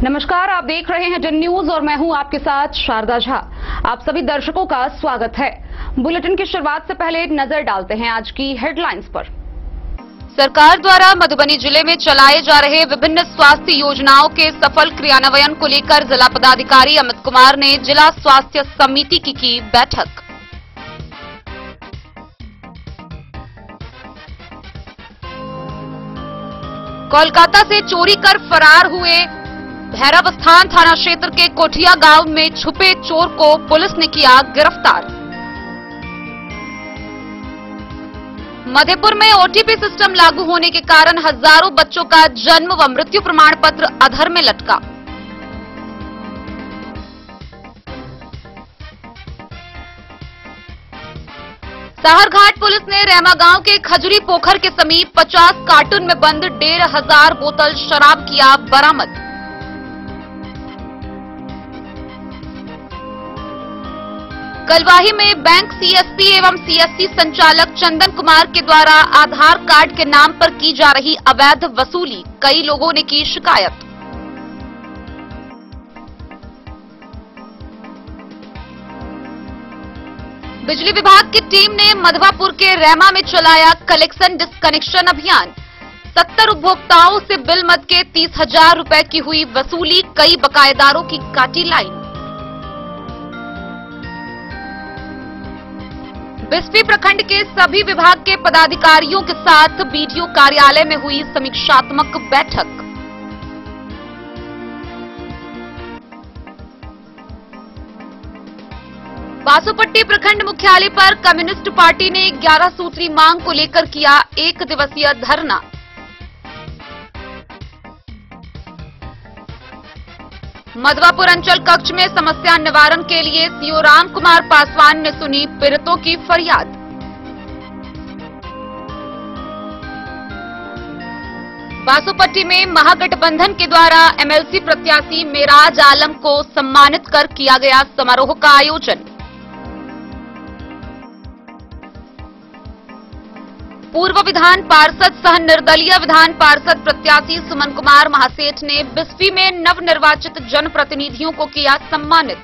नमस्कार, आप देख रहे हैं जन न्यूज और मैं हूं आपके साथ शारदा झा। आप सभी दर्शकों का स्वागत है। बुलेटिन की शुरुआत से पहले एक नजर डालते हैं आज की हेडलाइंस पर। सरकार द्वारा मधुबनी जिले में चलाए जा रहे विभिन्न स्वास्थ्य योजनाओं के सफल क्रियान्वयन को लेकर जिला पदाधिकारी अमित कुमार ने जिला स्वास्थ्य समिति की बैठक। कोलकाता से चोरी कर फरार हुए भैरवस्थान थाना क्षेत्र के कोठिया गांव में छुपे चोर को पुलिस ने किया गिरफ्तार। मधेपुर में ओटीपी सिस्टम लागू होने के कारण हजारों बच्चों का जन्म व मृत्यु प्रमाण पत्र अधर में लटका। साहरघाट पुलिस ने रेमा गांव के खजुरी पोखर के समीप 50 कार्टून में बंद 1500 बोतल शराब किया बरामद। कलवाही में बैंक सीएसपी एवं सीएससी संचालक चंदन कुमार के द्वारा आधार कार्ड के नाम पर की जा रही अवैध वसूली, कई लोगों ने की शिकायत। बिजली विभाग की टीम ने मधवापुर के रेमा में चलाया कलेक्शन डिस्कनेक्शन अभियान। 70 उपभोक्ताओं से बिल मद के 30,000 रुपए की हुई वसूली, कई बकायेदारों की काटी लाइन। बिस्फी प्रखंड के सभी विभाग के पदाधिकारियों के साथ बीडीओ कार्यालय में हुई समीक्षात्मक बैठक। बासोपट्टी प्रखंड मुख्यालय पर कम्युनिस्ट पार्टी ने 11 सूत्री मांग को लेकर किया 1 दिवसीय धरना। मधवापुर अंचल कक्ष में समस्या निवारण के लिए सीओ राम कुमार पासवान ने सुनी पीड़ितों की फरियाद। बासोपट्टी में महागठबंधन के द्वारा एमएलसी प्रत्याशी मेराज आलम को सम्मानित कर किया गया समारोह का आयोजन। पूर्व विधान पार्षद सह निर्दलीय विधान पार्षद प्रत्याशी सुमन कुमार महासेठ ने बिस्फी में नवनिर्वाचित जनप्रतिनिधियों को किया सम्मानित।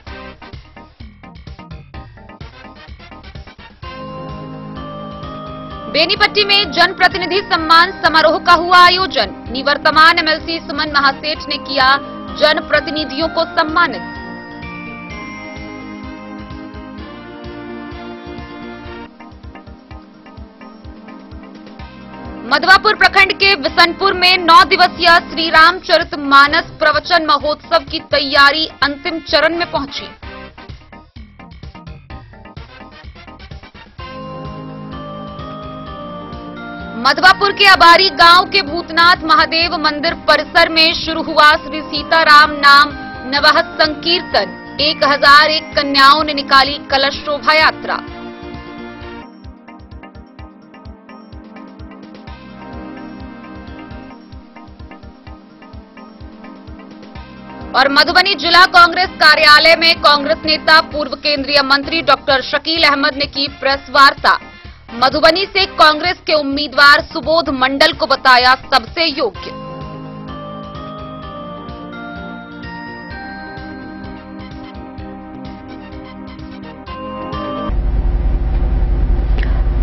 बेनीपट्टी में जनप्रतिनिधि सम्मान समारोह का हुआ आयोजन। निवर्तमान एमएलसी सुमन महासेठ ने किया जनप्रतिनिधियों को सम्मानित। मधवापुर प्रखंड के बिसनपुर में 9 दिवसीय श्री रामचरितमानस प्रवचन महोत्सव की तैयारी अंतिम चरण में पहुंची। मधवापुर के अबारी गांव के भूतनाथ महादेव मंदिर परिसर में शुरू हुआ श्री सीताराम नाम नवह संकीर्तन। 1001 कन्याओं ने निकाली कलश शोभा यात्रा। और मधुबनी जिला कांग्रेस कार्यालय में कांग्रेस नेता पूर्व केंद्रीय मंत्री डॉक्टर शकील अहमद ने की प्रेस वार्ता। मधुबनी से कांग्रेस के उम्मीदवार सुबोध मंडल को बताया सबसे योग्य।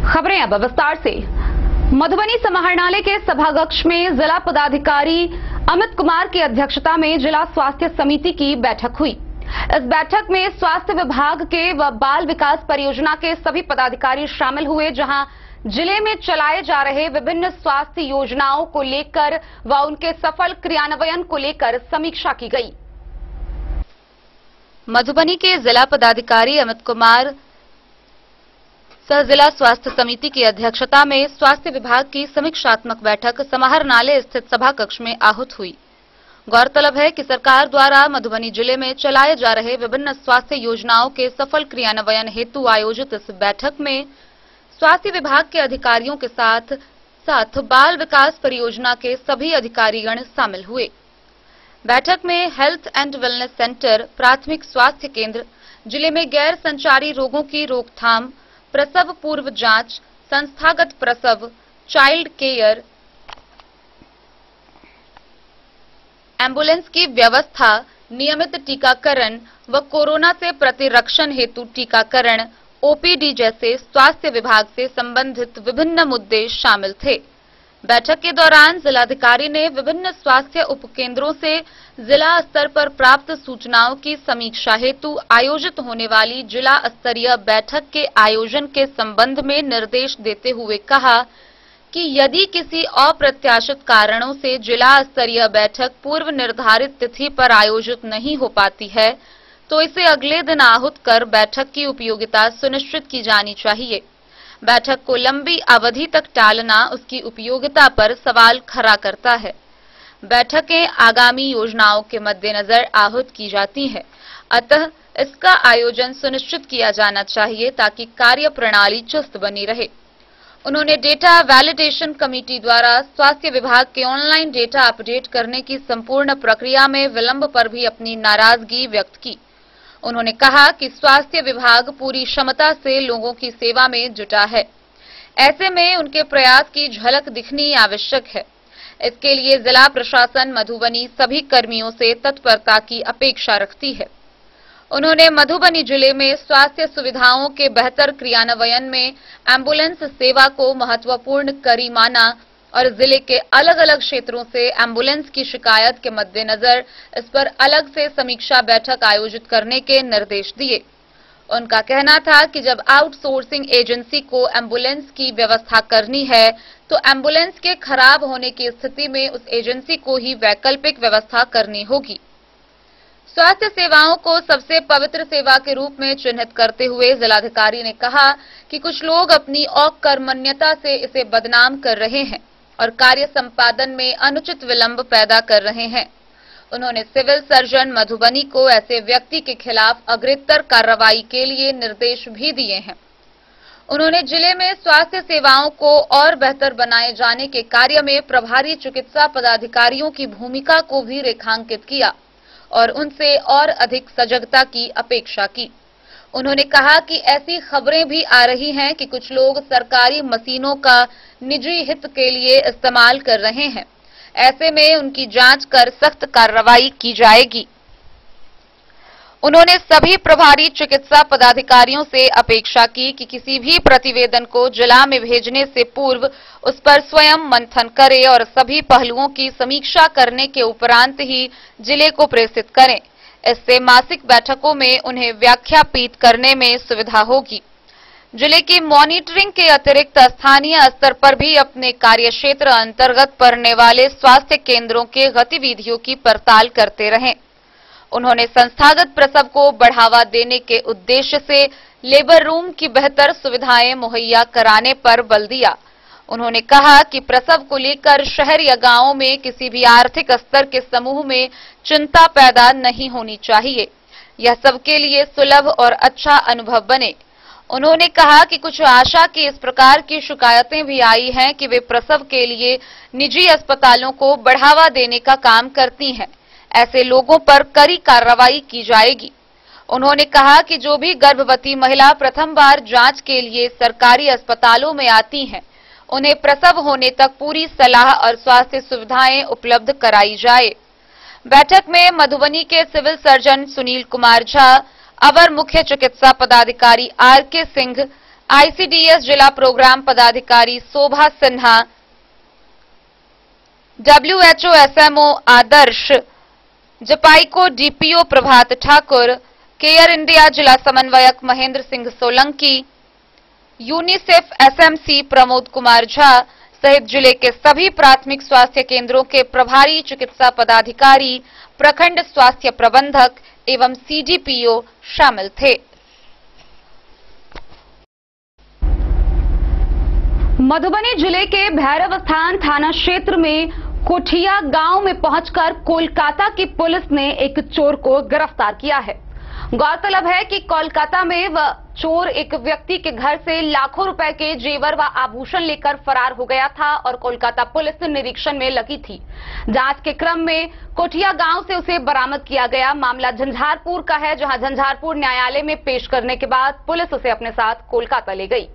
खबरें अब विस्तार से। मधुबनी समाहरणालय के सभाकक्ष में जिला पदाधिकारी अमित कुमार की अध्यक्षता में जिला स्वास्थ्य समिति की बैठक हुई। इस बैठक में स्वास्थ्य विभाग के व बाल विकास परियोजना के सभी पदाधिकारी शामिल हुए, जहां जिले में चलाए जा रहे विभिन्न स्वास्थ्य योजनाओं को लेकर व उनके सफल क्रियान्वयन को लेकर समीक्षा की गई। मधुबनी के जिला पदाधिकारी अमित कुमार सह जिला स्वास्थ्य समिति की अध्यक्षता में स्वास्थ्य विभाग की समीक्षात्मक बैठक समाहरणालय स्थित सभा कक्ष में आहूत हुई। गौरतलब है कि सरकार द्वारा मधुबनी जिले में चलाए जा रहे विभिन्न स्वास्थ्य योजनाओं के सफल क्रियान्वयन हेतु आयोजित इस बैठक में स्वास्थ्य विभाग के अधिकारियों के साथ बाल विकास परियोजना के सभी अधिकारीगण शामिल हुए। बैठक में हेल्थ एंड वेलनेस सेंटर, प्राथमिक स्वास्थ्य केंद्र, जिले में गैर संचारी रोगों की रोकथाम, प्रसव पूर्व जांच, संस्थागत प्रसव, चाइल्ड केयर, एम्बुलेंस की व्यवस्था, नियमित टीकाकरण व कोरोना से प्रतिरक्षण हेतु टीकाकरण, ओपीडी जैसे स्वास्थ्य विभाग से संबंधित विभिन्न मुद्दे शामिल थे। बैठक के दौरान जिलाधिकारी ने विभिन्न स्वास्थ्य उपकेंद्रों से जिला स्तर पर प्राप्त सूचनाओं की समीक्षा हेतु आयोजित होने वाली जिला स्तरीय बैठक के आयोजन के संबंध में निर्देश देते हुए कहा कि यदि किसी अप्रत्याशित कारणों से जिला स्तरीय बैठक पूर्व निर्धारित तिथि पर आयोजित नहीं हो पाती है तो इसे अगले दिन आहूत कर बैठक की उपयोगिता सुनिश्चित की जानी चाहिए। बैठक को लंबी अवधि तक टालना उसकी उपयोगिता पर सवाल खड़ा करता है। बैठकें आगामी योजनाओं के मद्देनजर आहूत की जाती हैं, अतः इसका आयोजन सुनिश्चित किया जाना चाहिए ताकि कार्य प्रणाली चुस्त बनी रहे। उन्होंने डेटा वैलिडेशन कमेटी द्वारा स्वास्थ्य विभाग के ऑनलाइन डेटा अपडेट करने की संपूर्ण प्रक्रिया में विलंब पर भी अपनी नाराजगी व्यक्त की। उन्होंने कहा कि स्वास्थ्य विभाग पूरी क्षमता से लोगों की सेवा में जुटा है, ऐसे में उनके प्रयास की झलक दिखनी आवश्यक है। इसके लिए जिला प्रशासन मधुबनी सभी कर्मियों से तत्परता की अपेक्षा रखती है। उन्होंने मधुबनी जिले में स्वास्थ्य सुविधाओं के बेहतर क्रियान्वयन में एम्बुलेंस सेवा को महत्वपूर्ण कड़ी माना और जिले के अलग अलग क्षेत्रों से एम्बुलेंस की शिकायत के मद्देनजर इस पर अलग से समीक्षा बैठक आयोजित करने के निर्देश दिए। उनका कहना था कि जब आउटसोर्सिंग एजेंसी को एम्बुलेंस की व्यवस्था करनी है तो एम्बुलेंस के खराब होने की स्थिति में उस एजेंसी को ही वैकल्पिक व्यवस्था करनी होगी। स्वास्थ्य सेवाओं को सबसे पवित्र सेवा के रूप में चिन्हित करते हुए जिलाधिकारी ने कहा कि कुछ लोग अपनी अकर्मण्यता से इसे बदनाम कर रहे हैं और कार्य संपादन में अनुचित विलंब पैदा कर रहे हैं। उन्होंने सिविल सर्जन मधुबनी को ऐसे व्यक्ति के खिलाफ अग्रेतर कार्रवाई के लिए निर्देश भी दिए हैं। उन्होंने जिले में स्वास्थ्य सेवाओं को और बेहतर बनाए जाने के कार्य में प्रभारी चिकित्सा पदाधिकारियों की भूमिका को भी रेखांकित किया और उनसे और अधिक सजगता की अपेक्षा की। उन्होंने कहा कि ऐसी खबरें भी आ रही हैं कि कुछ लोग सरकारी मशीनों का निजी हित के लिए इस्तेमाल कर रहे हैं, ऐसे में उनकी जांच कर सख्त कार्रवाई की जाएगी। उन्होंने सभी प्रभारी चिकित्सा पदाधिकारियों से अपेक्षा की कि किसी भी प्रतिवेदन को जिला में भेजने से पूर्व उस पर स्वयं मंथन करे और सभी पहलुओं की समीक्षा करने के उपरांत ही जिले को प्रेषित करें। इससे मासिक बैठकों में उन्हें व्याख्या पीठ करने में सुविधा होगी। जिले की मॉनिटरिंग के अतिरिक्त स्थानीय स्तर पर भी अपने कार्यक्षेत्र अंतर्गत पड़ने वाले स्वास्थ्य केंद्रों के गतिविधियों की पड़ताल करते रहें। उन्होंने संस्थागत प्रसव को बढ़ावा देने के उद्देश्य से लेबर रूम की बेहतर सुविधाएं मुहैया कराने पर बल दिया। उन्होंने कहा कि प्रसव को लेकर शहर या गांवों में किसी भी आर्थिक स्तर के समूह में चिंता पैदा नहीं होनी चाहिए। यह सबके लिए सुलभ और अच्छा अनुभव बने। उन्होंने कहा कि कुछ आशा की इस प्रकार की शिकायतें भी आई हैं कि वे प्रसव के लिए निजी अस्पतालों को बढ़ावा देने का काम करती हैं। ऐसे लोगों पर कड़ी कार्रवाई की जाएगी। उन्होंने कहा कि जो भी गर्भवती महिला प्रथम बार जांच के लिए सरकारी अस्पतालों में आती हैं, उन्हें प्रसव होने तक पूरी सलाह और स्वास्थ्य सुविधाएं उपलब्ध कराई जाए। बैठक में मधुबनी के सिविल सर्जन सुनील कुमार झा, अवर मुख्य चिकित्सा पदाधिकारी आर.के. सिंह, आईसीडीएस जिला प्रोग्राम पदाधिकारी Shobha Sinha, WHO SMO Adarsh, Jhpiego DPO Prabhat Thakur, care India जिला समन्वयक महेंद्र सिंह सोलंकी, यूनिसेफ एसएमसी प्रमोद कुमार झा सहित जिले के सभी प्राथमिक स्वास्थ्य केंद्रों के प्रभारी चिकित्सा पदाधिकारी, प्रखंड स्वास्थ्य प्रबंधक एवं सीडीपीओ शामिल थे। मधुबनी जिले के भैरवस्थान थाना क्षेत्र में कोठिया गांव में पहुंचकर कोलकाता की पुलिस ने एक चोर को गिरफ्तार किया है। गौरतलब है कि कोलकाता में वह चोर एक व्यक्ति के घर से लाखों रुपए के जेवर व आभूषण लेकर फरार हो गया था और कोलकाता पुलिस निरीक्षण में लगी थी। जांच के क्रम में कोठिया गांव से उसे बरामद किया गया। मामला झंझारपुर का है, जहां झंझारपुर न्यायालय में पेश करने के बाद पुलिस उसे अपने साथ कोलकाता ले गई।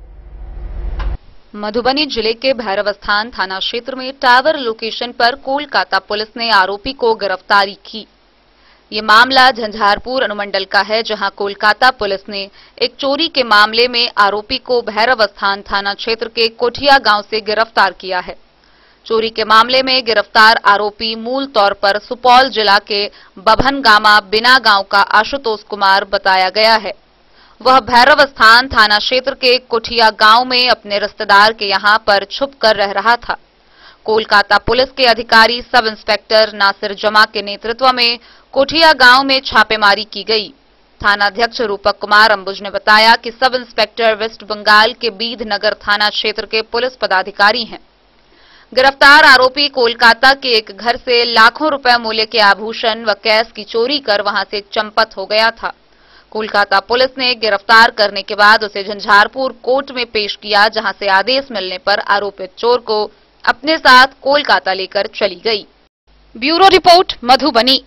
मधुबनी जिले के भैरवस्थान थाना क्षेत्र में टावर लोकेशन पर कोलकाता पुलिस ने आरोपी को गिरफ्तारी की। ये मामला झंझारपुर अनुमंडल का है, जहां कोलकाता पुलिस ने एक चोरी के मामले में आरोपी को भैरवस्थान थाना क्षेत्र के कोठिया गांव से गिरफ्तार किया है। चोरी के मामले में गिरफ्तार आरोपी मूल तौर पर सुपौल जिला के बभनगामा बिना गांव का आशुतोष कुमार बताया गया है। वह भैरवस्थान थाना क्षेत्र के कोठिया गांव में अपने रिश्तेदार के यहां पर छुपकर रह रहा था। कोलकाता पुलिस के अधिकारी सब इंस्पेक्टर नासिर जमा के नेतृत्व में कोठिया गांव में छापेमारी की गई। थानाध्यक्ष रूपक कुमार अंबुज ने बताया कि सब इंस्पेक्टर वेस्ट बंगाल के बीध नगर थाना क्षेत्र के पुलिस पदाधिकारी हैं। गिरफ्तार आरोपी कोलकाता के एक घर से लाखों रुपए मूल्य के आभूषण व कैश की चोरी कर वहां से चंपत हो गया था। कोलकाता पुलिस ने गिरफ्तार करने के बाद उसे झंझारपुर कोर्ट में पेश किया, जहां से आदेश मिलने पर आरोपित चोर को अपने साथ कोलकाता लेकर चली गई। Bureau report, Madhubani.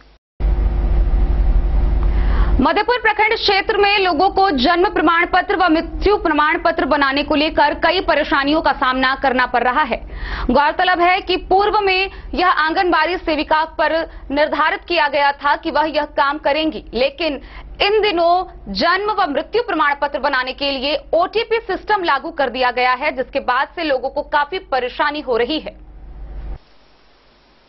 मधेपुर प्रखंड क्षेत्र में लोगों को जन्म प्रमाण पत्र व मृत्यु प्रमाण पत्र बनाने को लेकर कई परेशानियों का सामना करना पड़ रहा है। गौरतलब है कि पूर्व में यह आंगनबाड़ी सेविका पर निर्धारित किया गया था कि वह यह काम करेंगी, लेकिन इन दिनों जन्म व मृत्यु प्रमाण पत्र बनाने के लिए ओटीपी सिस्टम लागू कर दिया गया है, जिसके बाद से लोगों को काफी परेशानी हो रही है।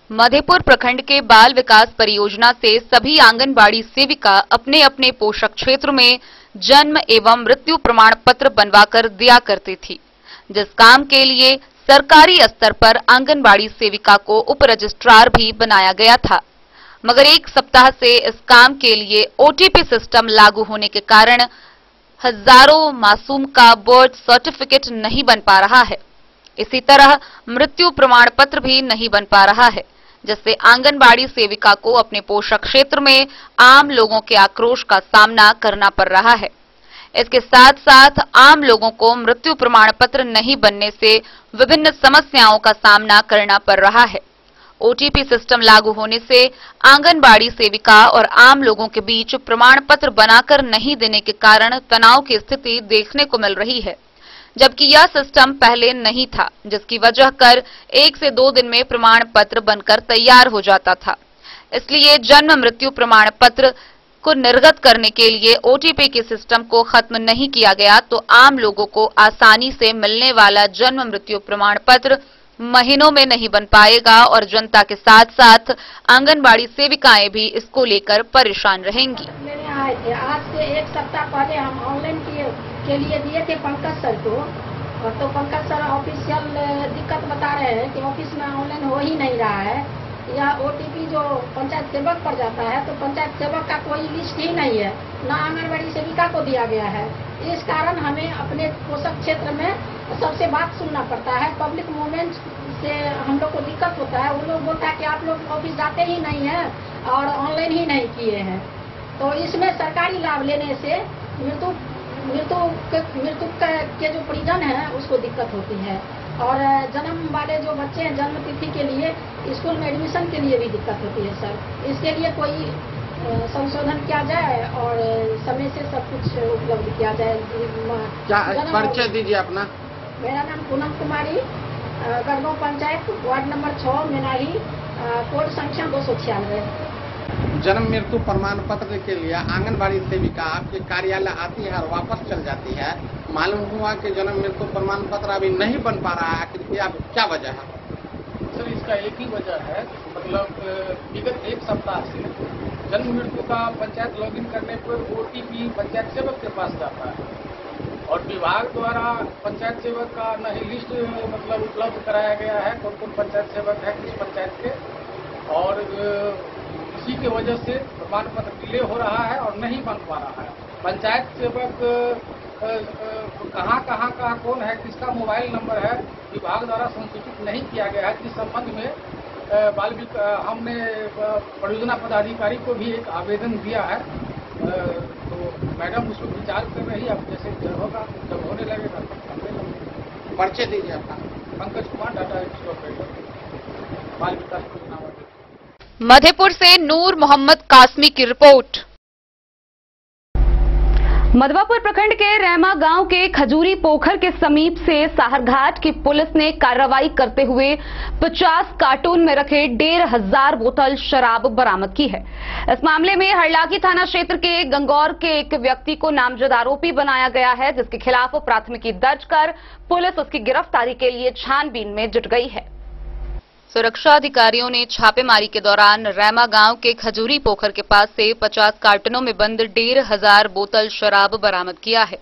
मधेपुर प्रखंड के बाल विकास परियोजना से सभी आंगनबाड़ी सेविका अपने अपने पोषक क्षेत्र में जन्म एवं मृत्यु प्रमाण पत्र बनवाकर दिया करती थी, जिस काम के लिए सरकारी स्तर पर आंगनबाड़ी सेविका को उप रजिस्ट्रार भी बनाया गया था। मगर एक सप्ताह से इस काम के लिए ओटीपी सिस्टम लागू होने के कारण हजारों मासूम का बर्थ सर्टिफिकेट नहीं बन पा रहा है। इसी तरह मृत्यु प्रमाण पत्र भी नहीं बन पा रहा है, जिससे आंगनबाड़ी सेविका को अपने पोषक क्षेत्र में आम लोगों के आक्रोश का सामना करना पड़ रहा है। इसके साथ साथ आम लोगों को मृत्यु प्रमाण पत्र नहीं बनने से विभिन्न समस्याओं का सामना करना पड़ रहा है। ओटीपी सिस्टम लागू होने से आंगनबाड़ी सेविका और आम लोगों के बीच प्रमाण पत्र बनाकर नहीं देने के कारण तनाव की स्थिति देखने को मिल रही है, जबकि यह सिस्टम पहले नहीं था, जिसकी वजह कर 1 से 2 दिन में प्रमाण पत्र बनकर तैयार हो जाता था। इसलिए जन्म मृत्यु प्रमाण पत्र को निर्गत करने के लिए ओटीपी के सिस्टम को खत्म नहीं किया गया तो आम लोगों को आसानी से मिलने वाला जन्म मृत्यु प्रमाण पत्र महीनों में नहीं बन पाएगा और जनता के साथ साथ आंगनबाड़ी सेविकाएं भी इसको लेकर परेशान रहेंगी। आज से 1 सप्ताह पहले हम ऑनलाइन के लिए दिए थे पंकज सर को, तो पंकज सर ऑफिशियल दिक्कत बता रहे हैं कि ऑफिस में ऑनलाइन हो ही नहीं रहा है। या ओटीपी जो पंचायत सेवक पर जाता है तो पंचायत सेवक का कोई लिस्ट ही नहीं है, ना आंगनबाड़ी सेविका को दिया गया है। इस कारण हमें अपने पोषक क्षेत्र में सबसे बात सुनना पड़ता है। पब्लिक मूवमेंट से हम लोग को दिक्कत होता है। वो लोग बोलता है कि आप लोग ऑफिस जाते ही नहीं है और ऑनलाइन ही नहीं किए हैं। तो इसमें सरकारी लाभ लेने से मृत्यु के जो परिजन है उसको दिक्कत होती है, और जन्म वाले जो बच्चे हैं जन्म तिथि के लिए स्कूल में एडमिशन के लिए भी दिक्कत होती है। सर, इसके लिए कोई संशोधन किया जाए और समय से सब कुछ उपलब्ध किया जाए। परिचय दीजिए अपना। मेरा नाम Poonam Kumari, Garhgaon panchayat, ward number 6, Menahi, code संख्या 296। जन्म मृत्यु प्रमाण पत्र के लिए आंगनबाड़ी सेविका आपके कार्यालय आती है और वापस चल जाती है। मालूम हुआ कि जन्म मृत्यु प्रमाण पत्र अभी नहीं बन पा रहा है, क्या वजह है? सर, इसका एक ही वजह है, मतलब विगत 1 सप्ताह से जन्म मृत्यु का पंचायत लॉगिन करने पर ओटीपी पंचायत सेवक के पास जाता है और विभाग द्वारा पंचायत सेवक का न ही लिस्ट मतलब उपलब्ध कराया गया है कौन कौन पंचायत सेवक है किस पंचायत के, और इसी की वजह से प्रमाण पत्र डिले हो रहा है और नहीं बन पा रहा है। पंचायत सेवक कहाँ का कौन है, किसका मोबाइल नंबर है, विभाग द्वारा संसूचित नहीं किया गया है। इस संबंध में हमने परियोजना पदाधिकारी को भी एक आवेदन दिया है, तो मैडम उसको विचार कर रही है। अब जैसे होगा जब होने लगेगा तब। परिचय दीजिए आपका। Pankaj Kumar, data entry operator, बाल विकास परियोजना। मधेपुर से नूर मोहम्मद कासमी की रिपोर्ट। मधवापुर प्रखंड के रहमा गांव के खजूरी पोखर के समीप से साहरघाट की पुलिस ने कार्रवाई करते हुए 50 कार्टून में रखे 1,500 बोतल शराब बरामद की है। इस मामले में हरलाखी थाना क्षेत्र के गंगौर के एक व्यक्ति को नामजद आरोपी बनाया गया है, जिसके खिलाफ प्राथमिकी दर्ज कर पुलिस उसकी गिरफ्तारी के लिए छानबीन में जुट गई है। सुरक्षा अधिकारियों ने छापेमारी के दौरान रैमा गांव के खजूरी पोखर के पास से 50 कार्टनों में बंद 1,500 बोतल शराब बरामद किया है।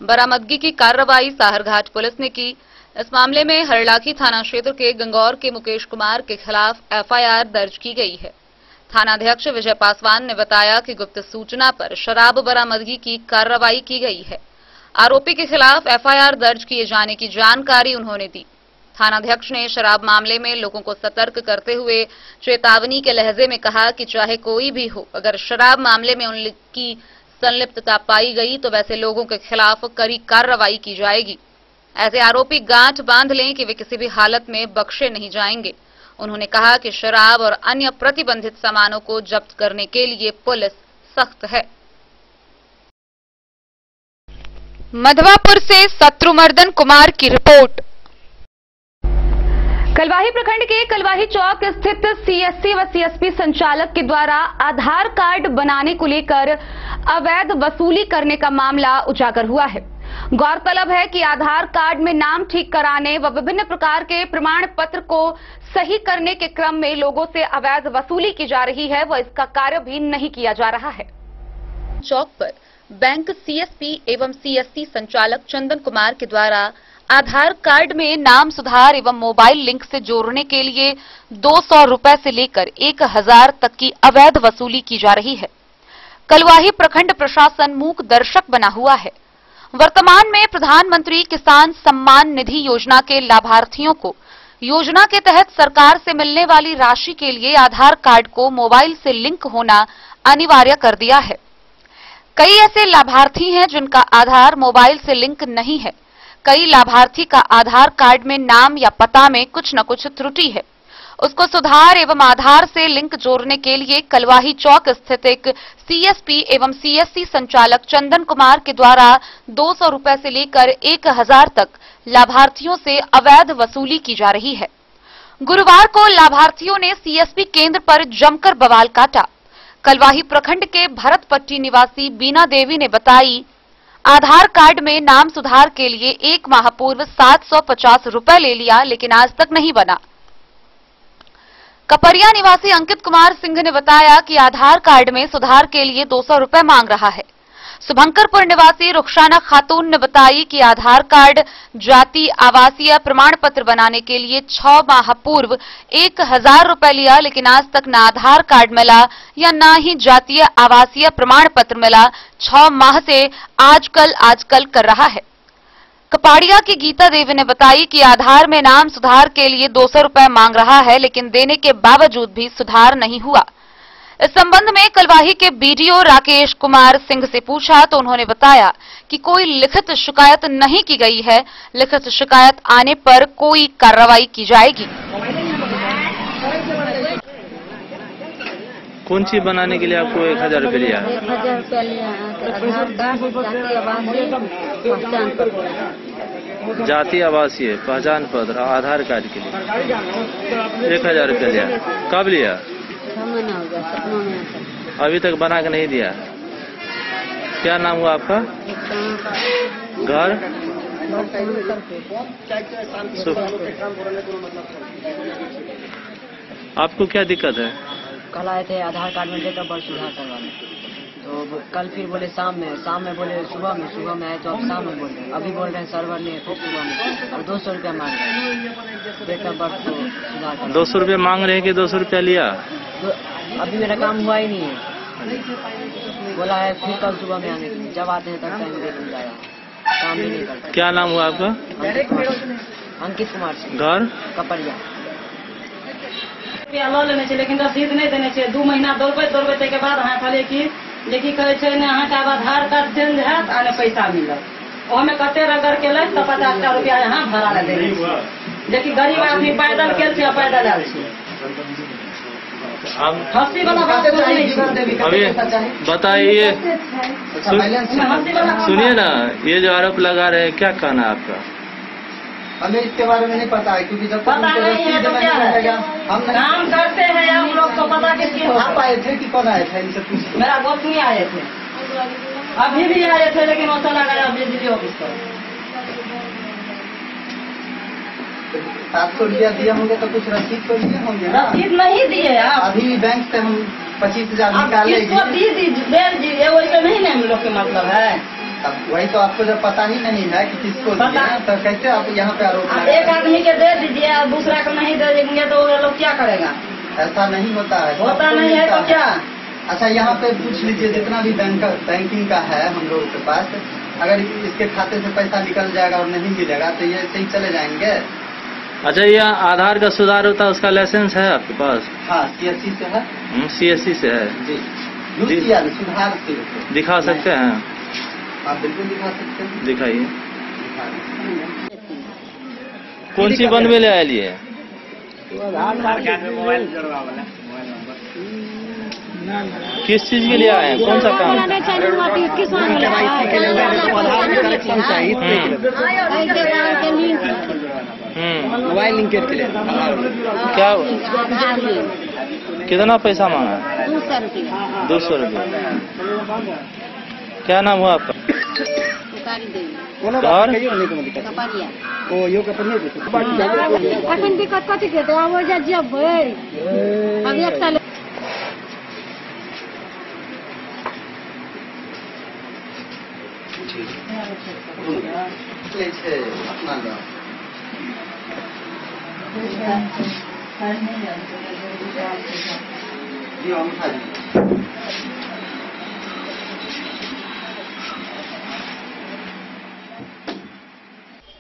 बरामदगी की कार्रवाई साहरघाट पुलिस ने की। इस मामले में हरलाखी थाना क्षेत्र के गंगौर के मुकेश कुमार के खिलाफ एफआईआर दर्ज की गई है। थानाध्यक्ष विजय पासवान ने बताया कि गुप्त सूचना पर शराब बरामदगी की कार्रवाई की गई है। आरोपी के खिलाफ एफआईआर दर्ज किए जाने की जानकारी उन्होंने दी। थानाध्यक्ष ने शराब मामले में लोगों को सतर्क करते हुए चेतावनी के लहजे में कहा कि चाहे कोई भी हो, अगर शराब मामले में उनकी संलिप्तता पाई गई तो वैसे लोगों के खिलाफ कड़ी कार्रवाई की जाएगी। ऐसे आरोपी गांठ बांध लें कि वे किसी भी हालत में बख्शे नहीं जाएंगे। उन्होंने कहा कि शराब और अन्य प्रतिबंधित सामानों को जब्त करने के लिए पुलिस सख्त है। मधवापुर से शत्रुमर्दन कुमार की रिपोर्ट। कलवाही प्रखंड के कलवाही चौक स्थित सीएससी व सीएसपी संचालक के द्वारा आधार कार्ड बनाने को लेकर अवैध वसूली करने का मामला उजागर हुआ है। गौरतलब है कि आधार कार्ड में नाम ठीक कराने व विभिन्न प्रकार के प्रमाण पत्र को सही करने के क्रम में लोगों से अवैध वसूली की जा रही है व इसका कार्य भी नहीं किया जा रहा है। चौक पर बैंक सीएसपी एवं सीएससी संचालक चंदन कुमार के द्वारा आधार कार्ड में नाम सुधार एवं मोबाइल लिंक से जोड़ने के लिए 200 रुपए से लेकर 1,000 तक की अवैध वसूली की जा रही है। कलवाही प्रखंड प्रशासन मूक दर्शक बना हुआ है। वर्तमान में प्रधानमंत्री किसान सम्मान निधि योजना के लाभार्थियों को योजना के तहत सरकार से मिलने वाली राशि के लिए आधार कार्ड को मोबाइल से लिंक होना अनिवार्य कर दिया है। कई ऐसे लाभार्थी हैं जिनका आधार मोबाइल से लिंक नहीं है। कई लाभार्थी का आधार कार्ड में नाम या पता में कुछ न कुछ त्रुटि है। उसको सुधार एवं आधार से लिंक जोड़ने के लिए कलवाही चौक स्थित एक सीएसपी एवं सीएससी संचालक चंदन कुमार के द्वारा 200 रुपए से लेकर 1,000 तक लाभार्थियों से अवैध वसूली की जा रही है। गुरुवार को लाभार्थियों ने सीएसपी केंद्र पर जमकर बवाल काटा। कलवाही प्रखंड के भरतपट्टी निवासी बीना देवी ने बताई, आधार कार्ड में नाम सुधार के लिए 1 माह पूर्व 750 रुपए ले लिया, लेकिन आज तक नहीं बना। कपरिया निवासी अंकित कुमार सिंह ने बताया कि आधार कार्ड में सुधार के लिए 200 रुपए मांग रहा है। शुभंकरपुर निवासी रुखसाना खातून ने बताई कि आधार कार्ड जाति आवासीय प्रमाण पत्र बनाने के लिए 6 माह पूर्व 1,000 रुपए लिया, लेकिन आज तक न आधार कार्ड मिला या न ही जातीय आवासीय प्रमाण पत्र मिला। 6 माह से आजकल कर रहा है। कपाड़िया की गीता देवी ने बताई कि आधार में नाम सुधार के लिए 200 रुपए मांग रहा है, लेकिन देने के बावजूद भी सुधार नहीं हुआ। इस संबंध में कलवाही के बीडीओ राकेश कुमार सिंह से पूछा तो उन्होंने बताया कि कोई लिखित शिकायत नहीं की गई है। लिखित शिकायत आने पर कोई कार्रवाई की जाएगी। कौन चीज बनाने के लिए आपको 1,000 रुपये लिया? 1,000 रुपया लिया है। जाति आवासीय पहचान पत्र आधार कार्ड के लिए 1,000 रुपया लिया। कब लिया? 6 महीना हो गया, 7 महीना। अभी तक बना के नहीं दिया। क्या नाम हुआ आपका? घर? आपको क्या दिक्कत है? कल आए थे आधार कार्ड में डेट ऑफ बर्थ सुधार करवाने, तो कल फिर बोले शाम में बोले सुबह में आए तो अब शाम में बोल रहे हैं। अभी बोल रहे हैं सर्वर ने फिर सुबह में और 200 रुपया मांग रहे हैं डेट ऑफ बर्थ को सुधार करवाने। 200 रुपये मांग रहे हैं कि 200 रुपया लिया? अभी मेरा काम हुआ ही नहीं है। बोला है फिर कल सुबह में आने के लिए, जब आते हैं तब टाइम दे दिया जाएगा। काम भी नहीं करता। क्या नाम हुआ आपका? अंकित कुमार सिंह। घर? कपरिया। रुपया लऽ लेने छै, लेकिन रसीद नहीं देने छै। 2 महीना दौड़बे तै के बाद अहाँ कहलिए कि जेकि कहै छै ने अहाँके आधार कार्ड चेंज हैत आ ने पैसा मिलत। ओहिमे कते रगड़ केलै तऽ 50 रुपया यहाँ भरा ले देने छै, जेकि गरीब आदमी पैदल गेल छै, पैदल आयल छै। अब 80 वाला बात अभी बताइए, सुनिए ना, ये जो आरोप लगा रहे हैं, क्या कहना है आपका? हमें इसके बारे में नहीं पता है, क्योंकि जब पता नहीं है तो क्या है, हम काम करते हैं हम लोग को पता किसकी हो। आप आए थे कि कौन आए थे? इनसे पूछिए। मेरा गोतनी आए थे, अभी भी आए थे, लेकिन वो चला गया बिजली ऑफिस पर। 700 रुपया दिए होंगे तो कुछ रसीद तो दिए होंगे ना? रसीद नहीं दिए आप। अभी बैंक से हम 25,000 निकाले। किसको दे दीजिए, वैसे नहीं ना हम लोग के मतलब है। अब वही तो आपको जब पता ही नहीं है कि किसको दिया, तो कैसे आप यहाँ पे आरोप लगाते हैं? एक आदमी के दे दीजिए और दूसरा को नहीं दे देंगे तो वो लोग क्या करेगा? ऐसा नहीं होता है। होता नहीं है तो क्या? अच्छा, यहाँ पे पूछ लीजिए, जितना भी बैंकिंग का है हम लोगों के पास, अगर इसके खाते से पैसा निकल जाएगा और नहीं मिलेगा तो ये ऐसे ही चले जाएंगे। अच्छा, ये आधार का सुधार होता है, उसका लाइसेंस है आपके पास? हाँ, CSC से है। CSC से है जी। सुधार से दिखा सकते हैं? आप बिल्कुल दिखा सकते हैं। दिखाइए। कौन सी बनवे ले आए लिए? किस चीज के लिए आए हैं? कौन सा काम? मोबाइल लिंकेज के लिए। क्या कितना पैसा मांगा? 200 रुपया। क्या नाम हुआ आपका? अखन दिक्कत कथी के तो आबो जा जेबै अब एक साल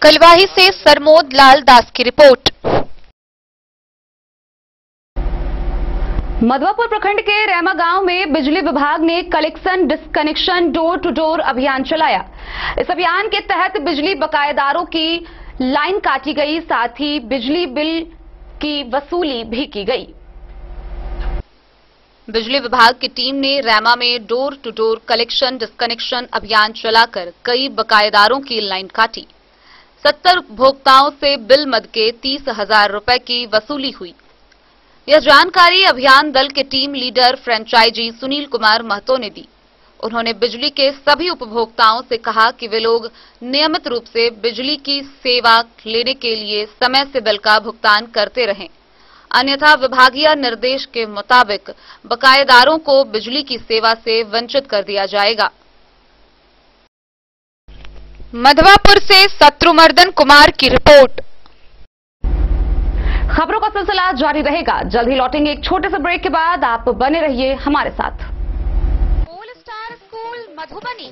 कलवाही से सरमोद लाल दास की रिपोर्ट। मधवापुर प्रखंड के रेमा गांव में बिजली विभाग ने collection disconnection door to door अभियान चलाया। इस अभियान के तहत बिजली बकायेदारों की लाइन काटी गई, साथ ही बिजली बिल की वसूली भी की गई। बिजली विभाग की टीम ने रेमा में door to door collection disconnection अभियान चलाकर कई बकायेदारों की लाइन काटी। 70 उपभोक्ताओं से बिल मद के 30,000 रुपए की वसूली हुई। यह जानकारी अभियान दल के team leader franchisee Sunil Kumar Mahato ने दी। उन्होंने बिजली के सभी उपभोक्ताओं से कहा कि वे लोग नियमित रूप से बिजली की सेवा लेने के लिए समय से बिल का भुगतान करते रहें, अन्यथा विभागीय निर्देश के मुताबिक बकायेदारों को बिजली की सेवा से वंचित कर दिया जाएगा। मधवापुर से शत्रुमर्दन कुमार की रिपोर्ट। खबरों का सिलसिला जारी रहेगा, जल्द ही लौटेंगे एक छोटे से ब्रेक के बाद। आप बने रहिए हमारे साथ। Pole star school Madhubani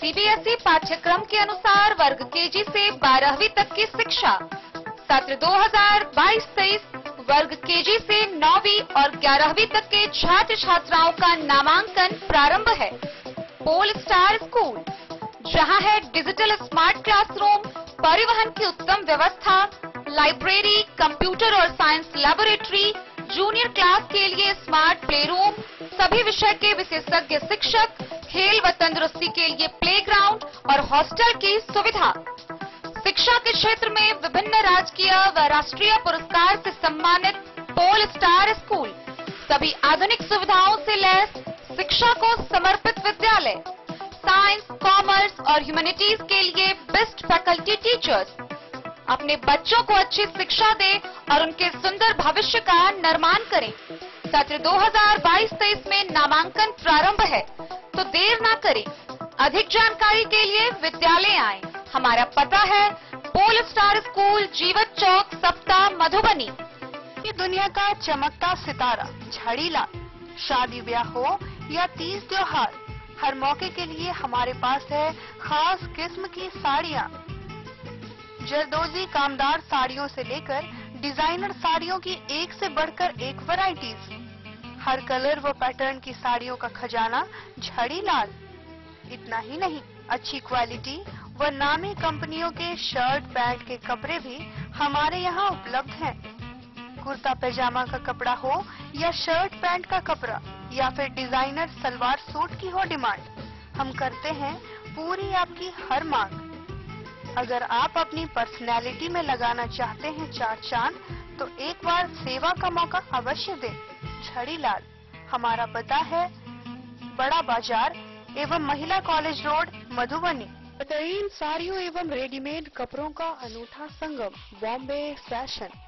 CBSE पाठ्यक्रम के अनुसार वर्ग KG से 12वीं तक की शिक्षा। सत्र 2022-23 वर्ग KG से 9वीं और 11वीं तक के छात्र छात्राओं का नामांकन प्रारंभ है। पोल स्टार स्कूल, जहां है डिजिटल स्मार्ट क्लासरूम, परिवहन की उत्तम व्यवस्था, लाइब्रेरी, कंप्यूटर और साइंस लैबोरेटरी, जूनियर क्लास के लिए स्मार्ट प्ले रूम, सभी विषय के विशेषज्ञ शिक्षक, खेल व तंदुरुस्ती के लिए प्लेग्राउंड और हॉस्टल की सुविधा। शिक्षा के क्षेत्र में विभिन्न राजकीय व राष्ट्रीय पुरस्कार से सम्मानित पोल स्टार स्कूल, सभी आधुनिक सुविधाओं से लैस शिक्षा को समर्पित विद्यालय, साइंस, कॉमर्स और ह्यूमैनिटीज के लिए बेस्ट फैकल्टी टीचर्स। अपने बच्चों को अच्छी शिक्षा दें और उनके सुंदर भविष्य का निर्माण करें। सत्र 2022-23 में नामांकन प्रारंभ है, तो देर ना करें। अधिक जानकारी के लिए विद्यालय आएं। हमारा पता है पोल स्टार स्कूल, जीवत चौक, सप्ताह, मधुबनी। ये दुनिया का चमकता सितारा झड़ीलाल, शादी ब्याह हो या तीज त्योहार, हर मौके के लिए हमारे पास है खास किस्म की साड़ियाँ। जरदोजी कामदार साड़ियों से लेकर डिजाइनर साड़ियों की एक से बढ़कर एक वैरायटीज, हर कलर व पैटर्न की साड़ियों का खजाना झड़ीलाल। इतना ही नहीं, अच्छी क्वालिटी व नामी कंपनियों के शर्ट पैंट के कपड़े भी हमारे यहाँ उपलब्ध हैं। कुर्ता पैजामा का कपड़ा हो या शर्ट पैंट का कपड़ा या फिर डिजाइनर सलवार सूट की हो डिमांड, हम करते हैं पूरी आपकी हर मांग। अगर आप अपनी पर्सनैलिटी में लगाना चाहते हैं चार चांद तो एक बार सेवा का मौका अवश्य दें। छड़ीलाल, हमारा पता है बड़ा बाजार एवं महिला कॉलेज रोड, मधुबनी। बेहतरीन साड़ियों एवं रेडीमेड कपड़ों का अनूठा संगम, बॉम्बे फैशन।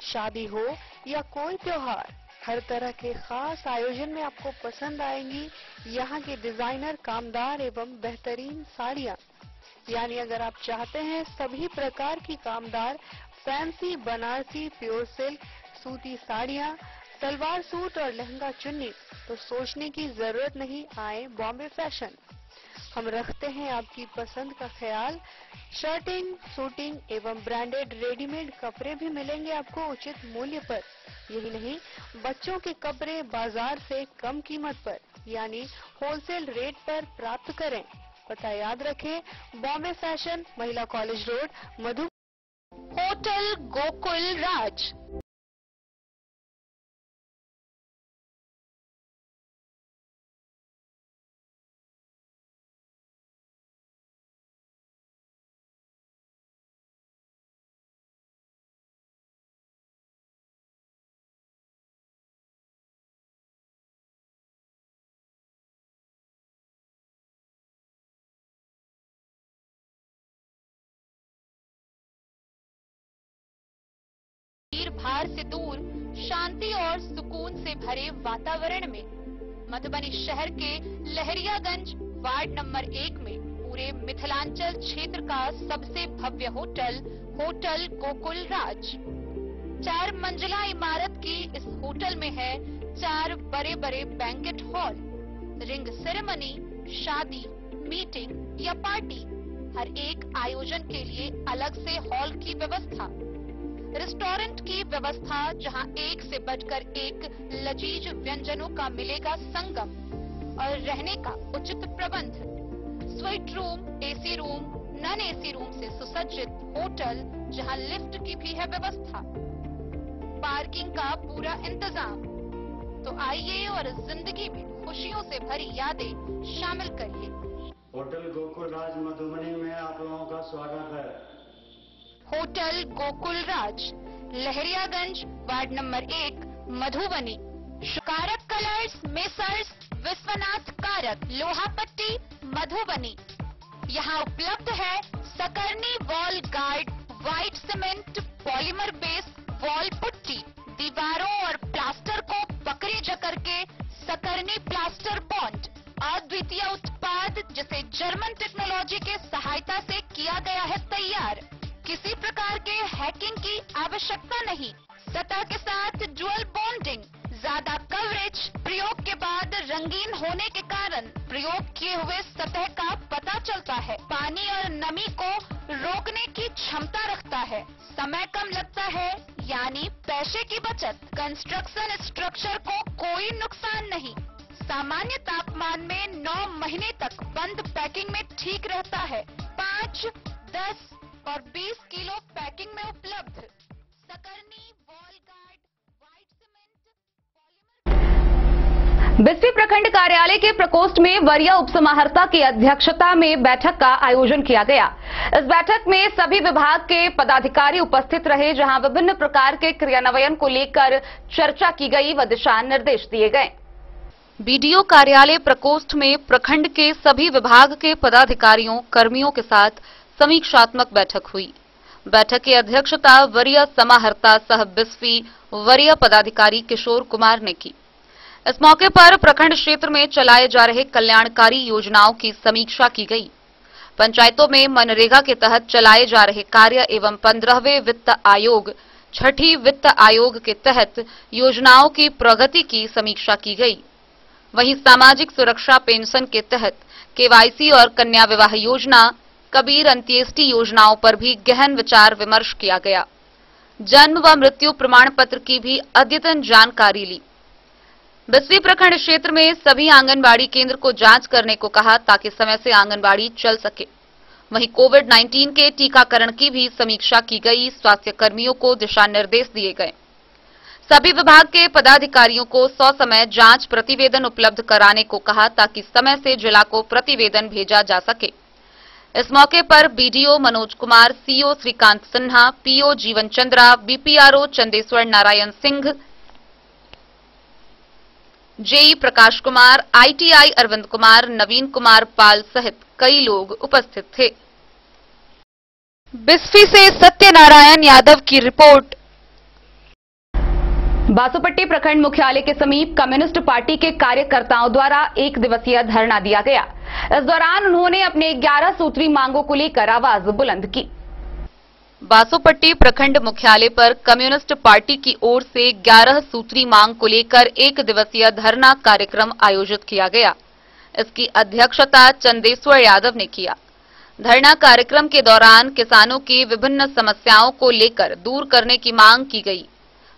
शादी हो या कोई त्योहार, हर तरह के खास आयोजन में आपको पसंद आएंगी यहाँ की डिजाइनर, कामदार एवं बेहतरीन साड़ियाँ। यानी अगर आप चाहते हैं सभी प्रकार की कामदार, फैंसी, बनारसी, प्योर सिल्क, सूती साड़ियाँ, सलवार सूट और लहंगा चुन्नी, तो सोचने की जरूरत नहीं, आए बॉम्बे फैशन। हम रखते हैं आपकी पसंद का ख्याल। शर्टिंग, सूटिंग एवं ब्रांडेड रेडीमेड कपड़े भी मिलेंगे आपको उचित मूल्य पर। यही नहीं, बच्चों के कपड़े बाजार से कम कीमत पर यानी होलसेल रेट पर प्राप्त करें। पता याद रखें, बॉम्बे फैशन, महिला कॉलेज रोड, मधु। होटल गोकुल राज। भार से दूर, शांति और सुकून से भरे वातावरण में मधुबनी शहर के लहरियागंज वार्ड नंबर 1 में पूरे मिथिलांचल क्षेत्र का सबसे भव्य होटल, होटल गोकुल राज। 4 मंजिला इमारत की इस होटल में है 4 बड़े बड़े बैंकेट हॉल, रिंग सेरेमनी, शादी, मीटिंग या पार्टी, हर एक आयोजन के लिए अलग से हॉल की व्यवस्था, रेस्टोरेंट की व्यवस्था जहां एक से बढ़कर एक लजीज व्यंजनों का मिलेगा संगम, और रहने का उचित प्रबंध, suite room, AC room, non AC room से सुसज्जित होटल जहां लिफ्ट की भी है व्यवस्था, पार्किंग का पूरा इंतजाम। तो आइए और जिंदगी में खुशियों से भरी यादें शामिल करिए। होटल गोकुल राज मधुबनी में आप लोगों का स्वागत है। होटल गोकुल राज, लहरियागंज वार्ड नंबर 1, मधुबनी। कारक कलर्स, मेसर्स विश्वनाथ कारक, लोहापट्टी, मधुबनी। यहाँ उपलब्ध है Sakarni wall guard, white cement, polymer base wall putty, दीवारों और प्लास्टर को पकड़े जकड़ के सकरनी प्लास्टर बॉन्ड, अद्वितीय उत्पाद जिसे जर्मन टेक्नोलॉजी के सहायता से किया गया है तैयार। किसी प्रकार के हैकिंग की आवश्यकता नहीं। सतह के साथ डुअल बॉन्डिंग, ज्यादा कवरेज, प्रयोग के बाद रंगीन होने के कारण प्रयोग किए हुए सतह का पता चलता है। पानी और नमी को रोकने की क्षमता रखता है। समय कम लगता है यानी पैसे की बचत। कंस्ट्रक्शन स्ट्रक्चर को कोई नुकसान नहीं। सामान्य तापमान में 9 महीने तक बंद पैकिंग में ठीक रहता है। 5, 10 और 20 किलो पैकिंग में उपलब्ध। Sakarni wall guard, white cement. Bisfi प्रखंड कार्यालय के प्रकोष्ठ में वरीय उपसमाहर्ता की अध्यक्षता में बैठक का आयोजन किया गया। इस बैठक में सभी विभाग के पदाधिकारी उपस्थित रहे, जहां विभिन्न प्रकार के क्रियान्वयन को लेकर चर्चा की गई व दिशा निर्देश दिए गए। बीडीओ कार्यालय प्रकोष्ठ में प्रखंड के सभी विभाग के पदाधिकारियों, कर्मियों के साथ समीक्षात्मक बैठक हुई। बैठक की अध्यक्षता वरीय समाहर्ता सह बिस्फी वरीय पदाधिकारी किशोर कुमार ने की। इस मौके पर प्रखंड क्षेत्र में चलाए जा रहे कल्याणकारी योजनाओं की समीक्षा की गई। पंचायतों में मनरेगा के तहत चलाए जा रहे कार्य एवं 15वें वित्त आयोग, 6ठी वित्त आयोग के तहत योजनाओं की प्रगति की समीक्षा की गई। वहीं सामाजिक सुरक्षा पेंशन के तहत केवाईसी और कन्या विवाह योजना, कबीर अंत्येष्टि योजनाओं पर भी गहन विचार विमर्श किया गया। जन्म व मृत्यु प्रमाण पत्र की भी अद्यतन जानकारी ली। बिस्फी प्रखंड क्षेत्र में सभी आंगनबाड़ी केंद्र को जांच करने को कहा ताकि समय से आंगनबाड़ी चल सके। वहीं कोविड-19 के टीकाकरण की भी समीक्षा की गई। स्वास्थ्य कर्मियों को दिशा निर्देश दिए गए। सभी विभाग के पदाधिकारियों को ससमय जांच प्रतिवेदन उपलब्ध कराने को कहा ताकि समय से जिला को प्रतिवेदन भेजा जा सके। इस मौके पर BDO Manoj Kumar, CO Shrikant Sinha, PO Jeevan Chandra, BPRO Chandeshwar Narayan Singh, JE Prakash Kumar, ITI Arvind Kumar, Naveen Kumar Pal सहित कई लोग उपस्थित थे। बिस्फी से सत्यनारायण यादव की रिपोर्ट। बासोपट्टी प्रखंड मुख्यालय के समीप कम्युनिस्ट पार्टी के कार्यकर्ताओं द्वारा 1 दिवसीय धरना दिया गया। इस दौरान उन्होंने अपने 11 सूत्री मांगों को लेकर आवाज बुलंद की। बासोपट्टी प्रखंड मुख्यालय पर कम्युनिस्ट पार्टी की ओर से 11 सूत्री मांग को लेकर 1 दिवसीय धरना कार्यक्रम आयोजित किया गया। इसकी अध्यक्षता चंदेश्वर यादव ने किया। धरना कार्यक्रम के दौरान किसानों की विभिन्न समस्याओं को लेकर दूर करने की मांग की गई।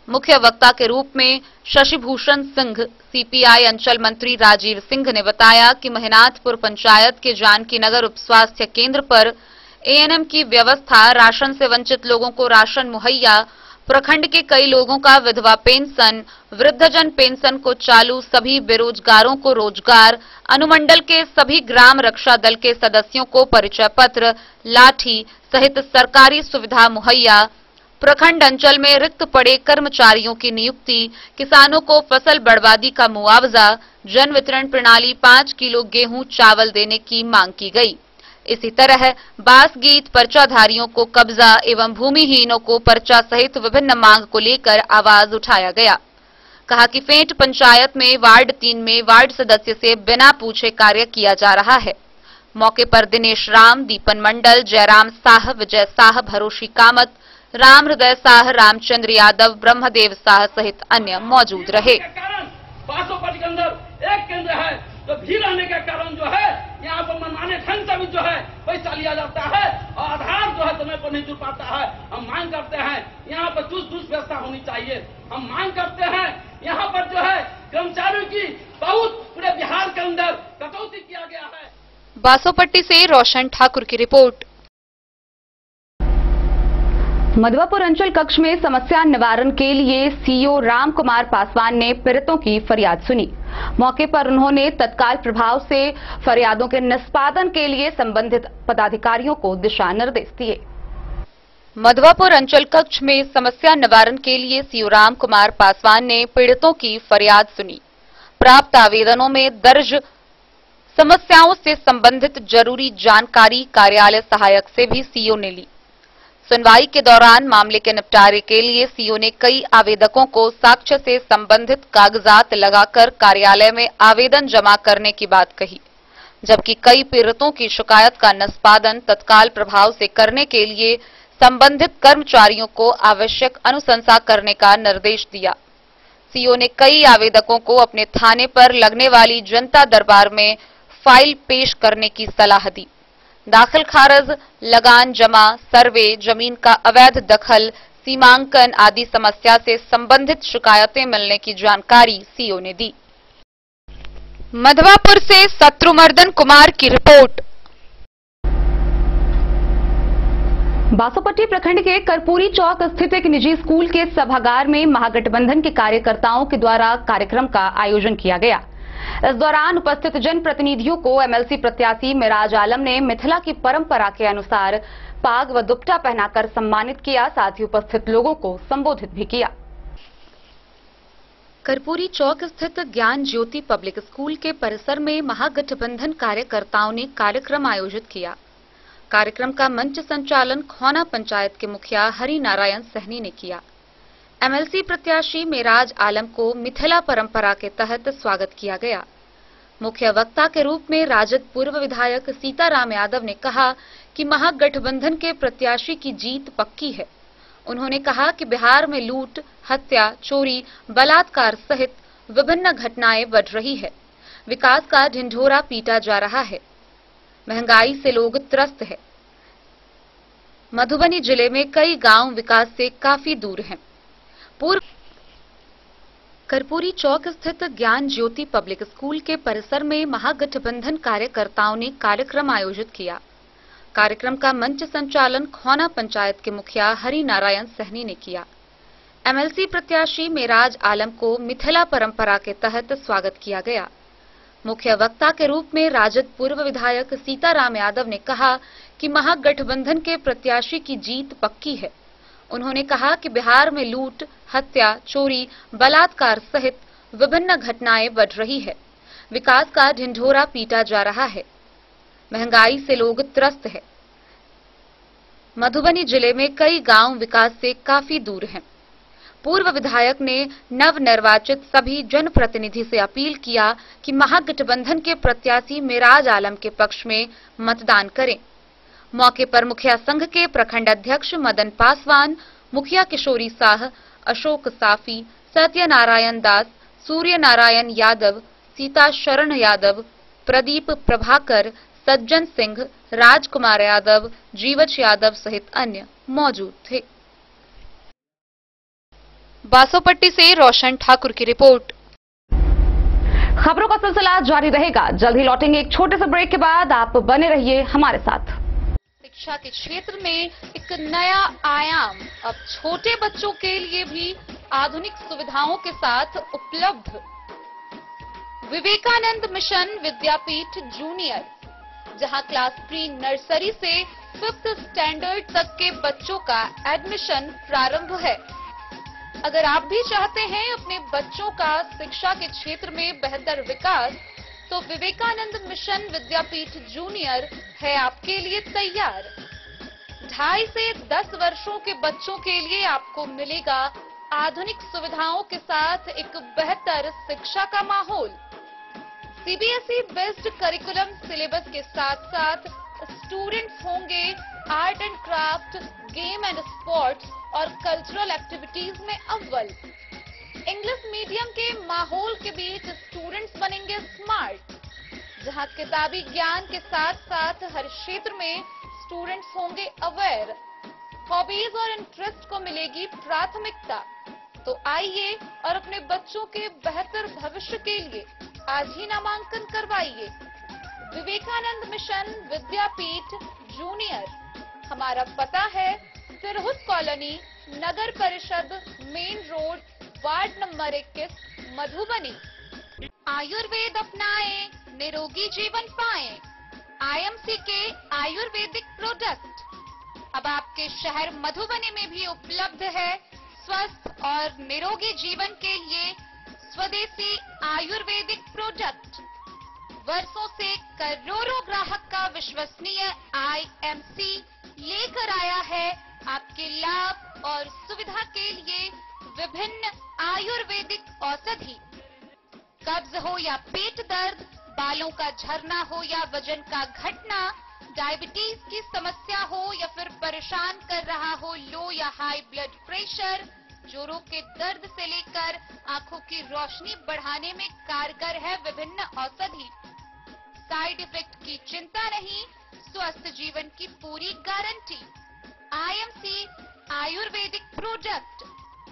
मुख्य वक्ता के रूप में शशिभूषण सिंह, सीपीआई अंचल मंत्री राजीव सिंह ने बताया कि महिनाथपुर पंचायत के जानकी नगर उप स्वास्थ्य केंद्र पर एएनएम की व्यवस्था, राशन से वंचित लोगों को राशन मुहैया, प्रखंड के कई लोगों का विधवा पेंशन, वृद्धजन पेंशन को चालू, सभी बेरोजगारों को रोजगार, अनुमंडल के सभी ग्राम रक्षा दल के सदस्यों को परिचय पत्र, लाठी सहित सरकारी सुविधा मुहैया, प्रखंड अंचल में रिक्त पड़े कर्मचारियों की नियुक्ति, किसानों को फसल बर्बादी का मुआवजा, जन वितरण प्रणाली 5 किलो गेहूं चावल देने की मांग की गई। इसी तरह बास गीत पर्चाधारियों को कब्जा एवं भूमिहीनों को पर्चा सहित विभिन्न मांग को लेकर आवाज उठाया गया। कहा कि फेंट पंचायत में वार्ड 3 में वार्ड सदस्य से बिना पूछे कार्य किया जा रहा है। मौके पर दिनेश राम, दीपन मंडल, जयराम साह, विजय साह, भरोशी कामत, राम हृदय साह, रामचंद्र यादव, ब्रह्मदेव साह सहित अन्य मौजूद रहे। बासोपट्टी के अंदर एक केंद्र है तो भीड़ आने के कारण जो है यहाँ पर मनमाने ढंग से भी जो है पैसा लिया जाता है और आधार जो है समय पर नहीं जुड़ पाता है। हम मांग करते हैं यहाँ पर चुस्त व्यवस्था होनी चाहिए। हम मांग करते हैं यहाँ पर जो है कर्मचारियों की बहुत पूरे बिहार के अंदर कटौती किया गया है। बासोपट्टी से रोशन ठाकुर की रिपोर्ट। मधवापुर अंचल कक्ष में समस्या निवारण के लिए सीओ राम कुमार पासवान ने पीड़ितों की फरियाद सुनी। मौके पर उन्होंने तत्काल प्रभाव से फरियादों के निष्पादन के लिए संबंधित पदाधिकारियों को दिशा निर्देश दिए। मधवापुर अंचल कक्ष में समस्या निवारण के लिए सीओ राम कुमार पासवान ने पीड़ितों की फरियाद सुनी। प्राप्त आवेदनों में दर्ज समस्याओं से संबंधित जरूरी जानकारी कार्यालय सहायक से भी सीओ ने ली। सुनवाई के दौरान मामले के निपटारे के लिए सीओ ने कई आवेदकों को साक्ष्य से संबंधित कागजात लगाकर कार्यालय में आवेदन जमा करने की बात कही, जबकि कई पीड़ितों की शिकायत का निष्पादन तत्काल प्रभाव से करने के लिए संबंधित कर्मचारियों को आवश्यक अनुशंसा करने का निर्देश दिया। सीओ ने कई आवेदकों को अपने थाने पर लगने वाली जनता दरबार में फाइल पेश करने की सलाह दी। दाखिल खारिज, लगान जमा, सर्वे, जमीन का अवैध दखल, सीमांकन आदि समस्या से संबंधित शिकायतें मिलने की जानकारी सीओ ने दी। मधवापुर से शत्रुमर्दन कुमार की रिपोर्ट। बासोपट्टी प्रखंड के कर्पूरी चौक स्थित एक निजी स्कूल के सभागार में महागठबंधन के कार्यकर्ताओं के द्वारा कार्यक्रम का आयोजन किया गया। इस दौरान उपस्थित जनप्रतिनिधियों को एमएलसी प्रत्याशी मिराज आलम ने मिथिला की परंपरा के अनुसार पाग व दुपट्टा पहनाकर सम्मानित किया, साथ ही उपस्थित लोगों को संबोधित भी किया। कर्पूरी चौक स्थित ज्ञान ज्योति पब्लिक स्कूल के परिसर में महागठबंधन कार्यकर्ताओं ने कार्यक्रम आयोजित किया। कार्यक्रम का मंच संचालन खौना पंचायत के मुखिया हरि नारायण सहनी ने किया। एमएलसी प्रत्याशी मिराज आलम को मिथिला परंपरा के तहत स्वागत किया गया। मुख्य वक्ता के रूप में राजद पूर्व विधायक सीताराम यादव ने कहा कि महागठबंधन के प्रत्याशी की जीत पक्की है। उन्होंने कहा कि बिहार में लूट, हत्या, चोरी, बलात्कार सहित विभिन्न घटनाएं बढ़ रही है। विकास का ढिंढोरा पीटा जा रहा है। महंगाई से लोग त्रस्त है। मधुबनी जिले में कई गांव विकास से काफी दूर हैं। कर्पूरी चौक स्थित ज्ञान ज्योति पब्लिक स्कूल के परिसर में महागठबंधन कार्यकर्ताओं ने कार्यक्रम आयोजित किया। कार्यक्रम का मंच संचालन खौना पंचायत के मुखिया हरि नारायण सहनी ने किया। एमएलसी प्रत्याशी मेराज आलम को मिथिला परंपरा के तहत स्वागत किया गया। मुख्य वक्ता के रूप में राजद पूर्व विधायक सीताराम यादव ने कहा कि महागठबंधन के प्रत्याशी की जीत पक्की है। उन्होंने कहा कि बिहार में लूट, हत्या, चोरी, बलात्कार सहित विभिन्न घटनाएं बढ़ रही है। विकास का ढिंढोरा पीटा जा रहा है। महंगाई से लोग त्रस्त है। मधुबनी जिले में कई गांव विकास से काफी दूर हैं। पूर्व विधायक ने नवनिर्वाचित सभी जनप्रतिनिधि से अपील किया कि महागठबंधन के प्रत्याशी मेराज आलम के पक्ष में मतदान करें। मौके पर मुखिया संघ के प्रखंड अध्यक्ष मदन पासवान, मुखिया किशोरी साह, अशोक साफी, सत्यनारायण दास, सूर्य नारायण यादव, सीता शरण यादव, प्रदीप प्रभाकर, सज्जन सिंह, राजकुमार यादव, जीवच यादव सहित अन्य मौजूद थे। बासोपट्टी से रोशन ठाकुर की रिपोर्ट। खबरों का सिलसिला जारी रहेगा। जल्द ही लौटेंगे एक छोटे से ब्रेक के बाद। आप बने रहिए हमारे साथ। शिक्षा के क्षेत्र में एक नया आयाम अब छोटे बच्चों के लिए भी आधुनिक सुविधाओं के साथ उपलब्ध। विवेकानंद मिशन विद्यापीठ जूनियर, जहां क्लास प्री नर्सरी से 5th स्टैंडर्ड तक के बच्चों का एडमिशन प्रारंभ है। अगर आप भी चाहते हैं अपने बच्चों का शिक्षा के क्षेत्र में बेहतर विकास, तो विवेकानंद मिशन विद्यापीठ जूनियर है आपके लिए तैयार। 2.5 से 10 वर्षों के बच्चों के लिए आपको मिलेगा आधुनिक सुविधाओं के साथ एक बेहतर शिक्षा का माहौल। सीबीएसई बेस्ड करिकुलम सिलेबस के साथ साथ स्टूडेंट्स होंगे art and craft, game and sports और कल्चरल एक्टिविटीज में अव्वल। इंग्लिश मीडियम के माहौल के बीच स्टूडेंट्स बनेंगे स्मार्ट, जहां किताबी ज्ञान के साथ साथ हर क्षेत्र में स्टूडेंट्स होंगे अवेयर। हॉबीज और इंटरेस्ट को मिलेगी प्राथमिकता। तो आइए और अपने बच्चों के बेहतर भविष्य के लिए आज ही नामांकन करवाइए। विवेकानंद मिशन विद्यापीठ जूनियर। हमारा पता है तिरहुत कॉलोनी, नगर परिषद, main road, ward number 21, Madhubani. Ayurveda अपनाएं, निरोगी जीवन पाएं। आईएमसी के आयुर्वेदिक प्रोडक्ट अब आपके शहर मधुबनी में भी उपलब्ध है। स्वस्थ और निरोगी जीवन के लिए स्वदेशी आयुर्वेदिक प्रोडक्ट। वर्षों से करोड़ों ग्राहक का विश्वसनीय आईएमसी लेकर आया है आपके लाभ और सुविधा के लिए विभिन्न आयुर्वेदिक औषधि। कब्ज हो या पेट दर्द, बालों का झरना हो या वजन का घटना, डायबिटीज की समस्या हो या फिर परेशान कर रहा हो लो या हाई ब्लड प्रेशर, जोड़ों के दर्द से लेकर आंखों की रोशनी बढ़ाने में कारगर है विभिन्न औषधि। साइड इफेक्ट की चिंता नहीं, स्वस्थ जीवन की पूरी गारंटी। IMC Ayurvedic product.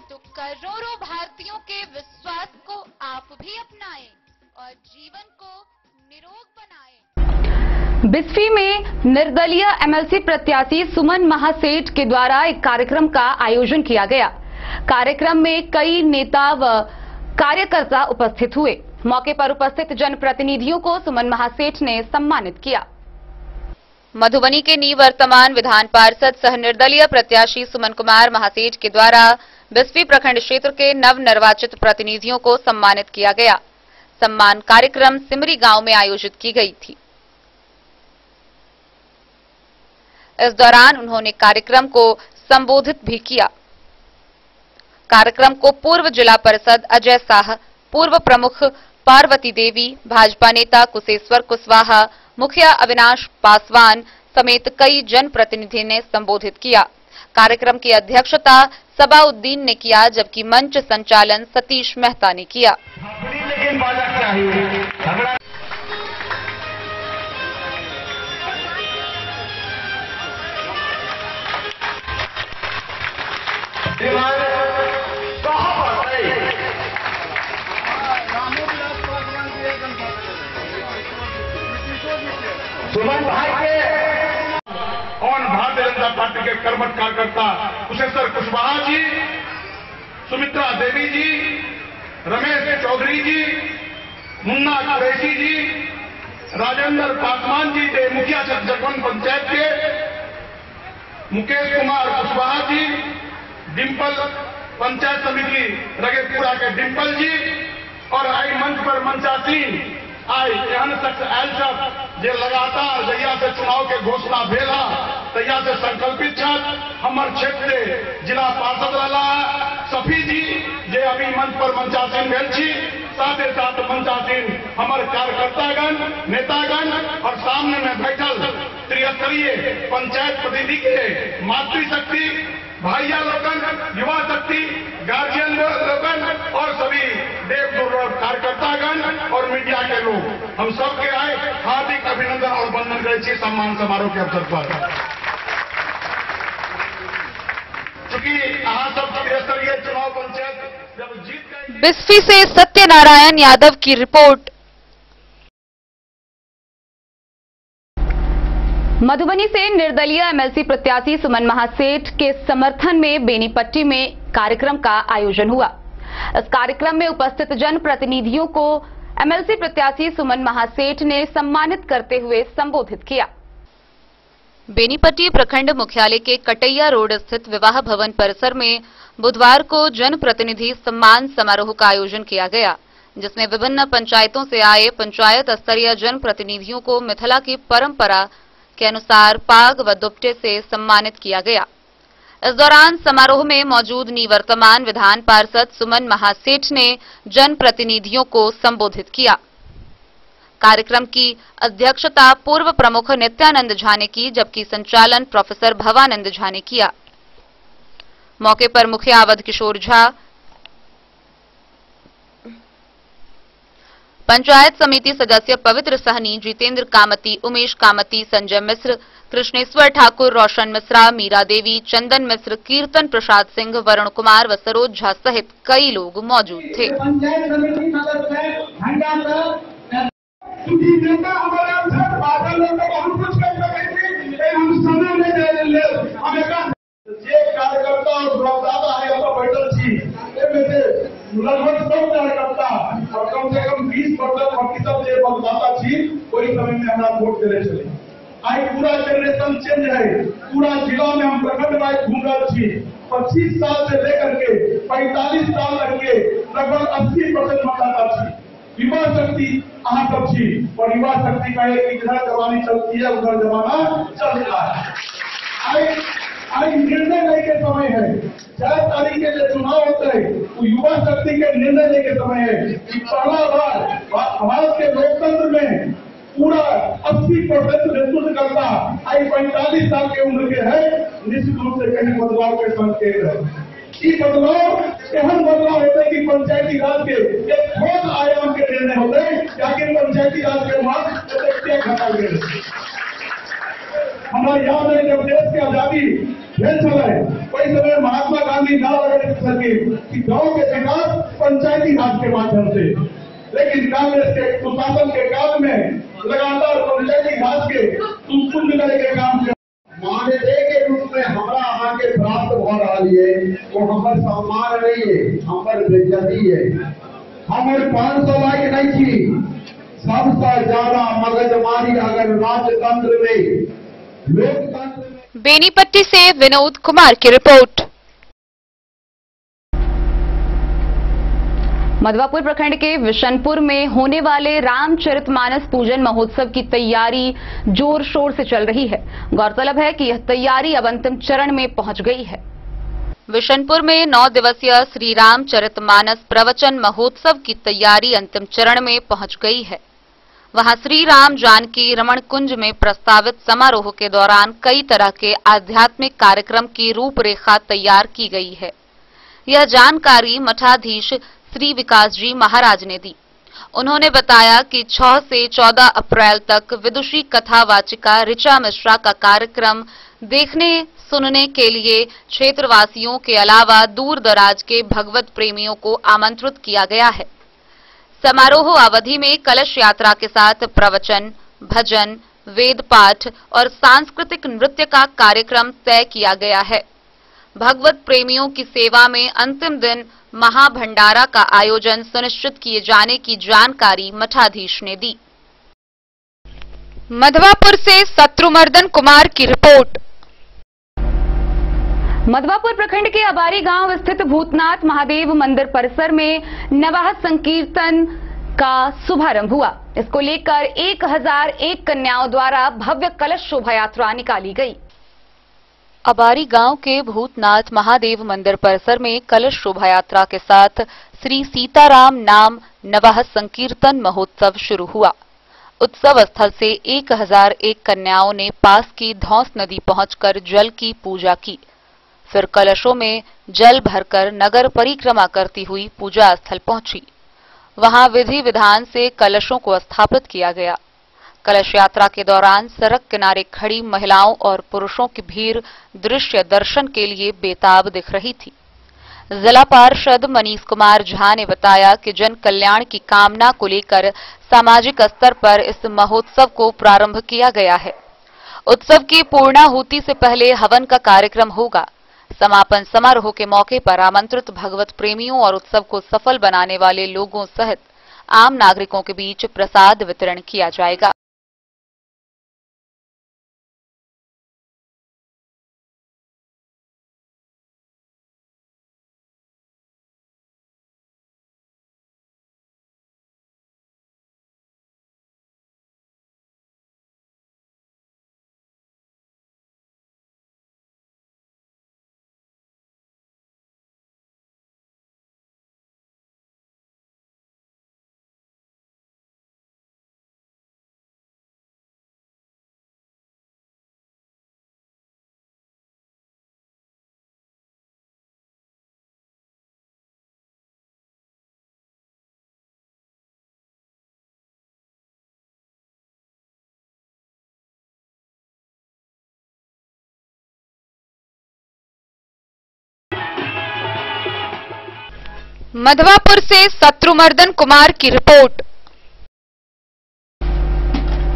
तो करोड़ों भारतीयों के विश्वास को आप भी अपनाएं और जीवन को निरोग बनाएं। बिस्फी में निर्दलीय एमएलसी प्रत्याशी सुमन महासेठ के द्वारा एक कार्यक्रम का आयोजन किया गया। कार्यक्रम में कई नेता व कार्यकर्ता उपस्थित हुए। मौके पर उपस्थित जनप्रतिनिधियों को सुमन महासेठ ने सम्मानित किया। मधुबनी के निवर्तमान विधान पार्षद सह निर्दलीय प्रत्याशी सुमन कुमार महासेठ के द्वारा बिस्फी प्रखंड क्षेत्र के नवनिर्वाचित प्रतिनिधियों को सम्मानित किया गया। सम्मान कार्यक्रम सिमरी गांव में आयोजित की गई थी। इस दौरान उन्होंने कार्यक्रम को संबोधित भी किया। कार्यक्रम को पूर्व जिला परिषद अजय साह, पूर्व प्रमुख पार्वती देवी, भाजपा नेता कुशेश्वर कुशवाहा, मुखिया अविनाश पासवान समेत कई जनप्रतिनिधि ने संबोधित किया। कार्यक्रम की अध्यक्षता सबाउद्दीन ने किया, जबकि मंच संचालन सतीश मेहता ने किया। सुमन भाई के और भारतीय जनता पार्टी के कर्मठ कार्यकर्ता कुशेश्वर कुशवाहा जी सुमित्रा देवी जी, रमेश चौधरी जी, मुन्ना कुरैशी जी, राजेंद्र पासवान जी थे मुखिया जगवन पंचायत के, मुकेश कुमार कुशवाहा जी, डिम्पल पंचायत समिति रगेपुरा के डिम्पल जी, और आई मंच पर मंचासीन आई एहन शख्स आयल छथि जे लगातार जहिया से चुनाव के घोषणा भेल तहिया से संकल्पित छथि। हमर क्षेत्र से जिला पार्षद रहा सफी जी जे अभी मंच पर मंचासीन भेल छी, साथ ही साथ मंचासीन हमर कार्यकर्तागण, नेतागण और सामने में बैठल त्रिस्तरीय पंचायत प्रतिनिधि के मातृशक्ति, भाइया लोगन, युवा शक्ति, गार्जियन लोगन और सभी देव दुर्लभ कार्यकर्तागण और मीडिया के लोग, हम सबके आए हार्दिक अभिनंदन और वंदन करे छी सम्मान समारोह के अवसर पर। चूंकि अहाँ सब त्रिस्तरीय चुनाव पंचायत जब जीत गए। बिस्फी से सत्यनारायण यादव की रिपोर्ट। मधुबनी से निर्दलीय एमएलसी प्रत्याशी सुमन महासेठ के समर्थन में बेनीपट्टी में कार्यक्रम का आयोजन हुआ। इस कार्यक्रम में उपस्थित जनप्रतिनिधियों को एमएलसी प्रत्याशी सुमन महासेठ ने सम्मानित करते हुए संबोधित किया। बेनीपट्टी प्रखंड मुख्यालय के कटैया रोड स्थित विवाह भवन परिसर में बुधवार को जनप्रतिनिधि सम्मान समारोह का आयोजन किया गया, जिसमें विभिन्न पंचायतों से आए पंचायत स्तरीय जनप्रतिनिधियों को मिथिला की परंपरा के अनुसार पाग व दुपट्टे से सम्मानित किया गया। इस दौरान समारोह में मौजूद निवर्तमान विधान पार्षद सुमन महासेठ ने जनप्रतिनिधियों को संबोधित किया। कार्यक्रम की अध्यक्षता पूर्व प्रमुख नित्यानंद झा ने की, जबकि संचालन प्रोफेसर भवानंद झा ने किया। मौके पर मुखिया अवध किशोर झा, पंचायत समिति सदस्य पवित्र सहनी, जितेंद्र कामती, उमेश कामती, संजय मिश्र, कृष्णेश्वर ठाकुर, रोशन मिश्रा, मीरा देवी, चंदन मिश्र, कीर्तन प्रसाद सिंह, वरुण कुमार व सरोज झा सहित कई लोग मौजूद थे। कार्यकर्ता और लगभग सब कार्यकर्ता और कम से कम 20% जे मतदाता थी वही समय में हमारा वोट देने चले। आज पूरा जनरेशन चेंज है, पूरा जिला में हम प्रखंड वाइज घूम रहे थी। 25 साल से लेकर के 45 साल तक के लगभग 80% मतदाता थी। युवा शक्ति अहाँ सब थी और युवा शक्ति का एक इधर जवानी चलती है, उधर जमाना चल रहा है। आज निर्णय लेने के समय है, 4 तारीख के जो चुनाव होते हैं वो युवा शक्ति के निर्णय लेने के समय है कि पहला बार भारत के लोकतंत्र में पूरा 80% नेतृत्व करता आज 45 साल के उम्र के है, निश्चित रूप से कहीं बदलाव के संकेत है। ये बदलाव एहन बदलाव होते हैं कि पंचायती राज के एक ठोस आयाम के निर्णय होते हैं, जाके पंचायती राज के बाद घटा गए। हमारे याद है जब देश की आजादी भेल चले कोई समय महात्मा गांधी नारा लगा सके कि गांव के विकास पंचायती राज के माध्यम से, लेकिन कांग्रेस के सुशासन के काल में लगातार पंचायती राज के सुन करने के काम से मानदेय के रूप में हमारा आगे प्राप्त हो रहा है, वो हमारे सम्मान नहीं है, हमारे बेइज्जती है। हमारे 500 लाख नहीं थी, सबसे ज्यादा मगजमारी अगर राजतंत्र में बेनीपट्टी से विनोद कुमार की रिपोर्ट। मधवापुर प्रखंड के विशनपुर में होने वाले रामचरितमानस पूजन महोत्सव की तैयारी जोर शोर से चल रही है। गौरतलब है कि यह तैयारी अब अंतिम चरण में पहुंच गई है। विशनपुर में 9 दिवसीय श्री रामचरितमानस प्रवचन महोत्सव की तैयारी अंतिम चरण में पहुंच गई है। वहां श्री राम जानकी रमण कुंज में प्रस्तावित समारोह के दौरान कई तरह के आध्यात्मिक कार्यक्रम की रूपरेखा तैयार की गई है। यह जानकारी मठाधीश श्री विकास जी महाराज ने दी। उन्होंने बताया कि 6 से 14 अप्रैल तक विदुषी कथावाचिका ऋचा मिश्रा का कार्यक्रम देखने सुनने के लिए क्षेत्रवासियों के अलावा दूर दराज के भगवत प्रेमियों को आमंत्रित किया गया है। समारोह अवधि में कलश यात्रा के साथ प्रवचन, भजन, वेद पाठ और सांस्कृतिक नृत्य का कार्यक्रम तय किया गया है। भगवत प्रेमियों की सेवा में अंतिम दिन महाभंडारा का आयोजन सुनिश्चित किए जाने की जानकारी मठाधीश ने दी। मधवापुर से शत्रुमर्दन कुमार की रिपोर्ट। मधवापुर प्रखंड के अबारी गांव स्थित भूतनाथ महादेव मंदिर परिसर में नवाह संकीर्तन का शुभारंभ हुआ। इसको लेकर 1001 कन्याओं द्वारा भव्य कलश शोभा यात्रा निकाली गई। अबारी गांव के भूतनाथ महादेव मंदिर परिसर में कलश शोभा यात्रा के साथ श्री सीताराम नाम नवाह संकीर्तन महोत्सव शुरू हुआ। उत्सव स्थल से 1001 कन्याओं ने पास की धौंस नदी पहुंचकर जल की पूजा की। फिर कलशों में जल भरकर नगर परिक्रमा करती हुई पूजा स्थल पहुंची। वहां विधि विधान से कलशों को स्थापित किया गया। कलश यात्रा के दौरान सड़क किनारे खड़ी महिलाओं और पुरुषों की भीड़ दृश्य दर्शन के लिए बेताब दिख रही थी। जिला पार्षद मनीष कुमार झा ने बताया कि जन कल्याण की कामना को लेकर सामाजिक स्तर पर इस महोत्सव को प्रारंभ किया गया है। उत्सव की पूर्णाहुति से पहले हवन का कार्यक्रम होगा। समापन समारोह के मौके पर आमंत्रित भगवत प्रेमियों और उत्सव को सफल बनाने वाले लोगों सहित आम नागरिकों के बीच प्रसाद वितरण किया जाएगा। मधवापुर से शत्रुमर्दन कुमार की रिपोर्ट।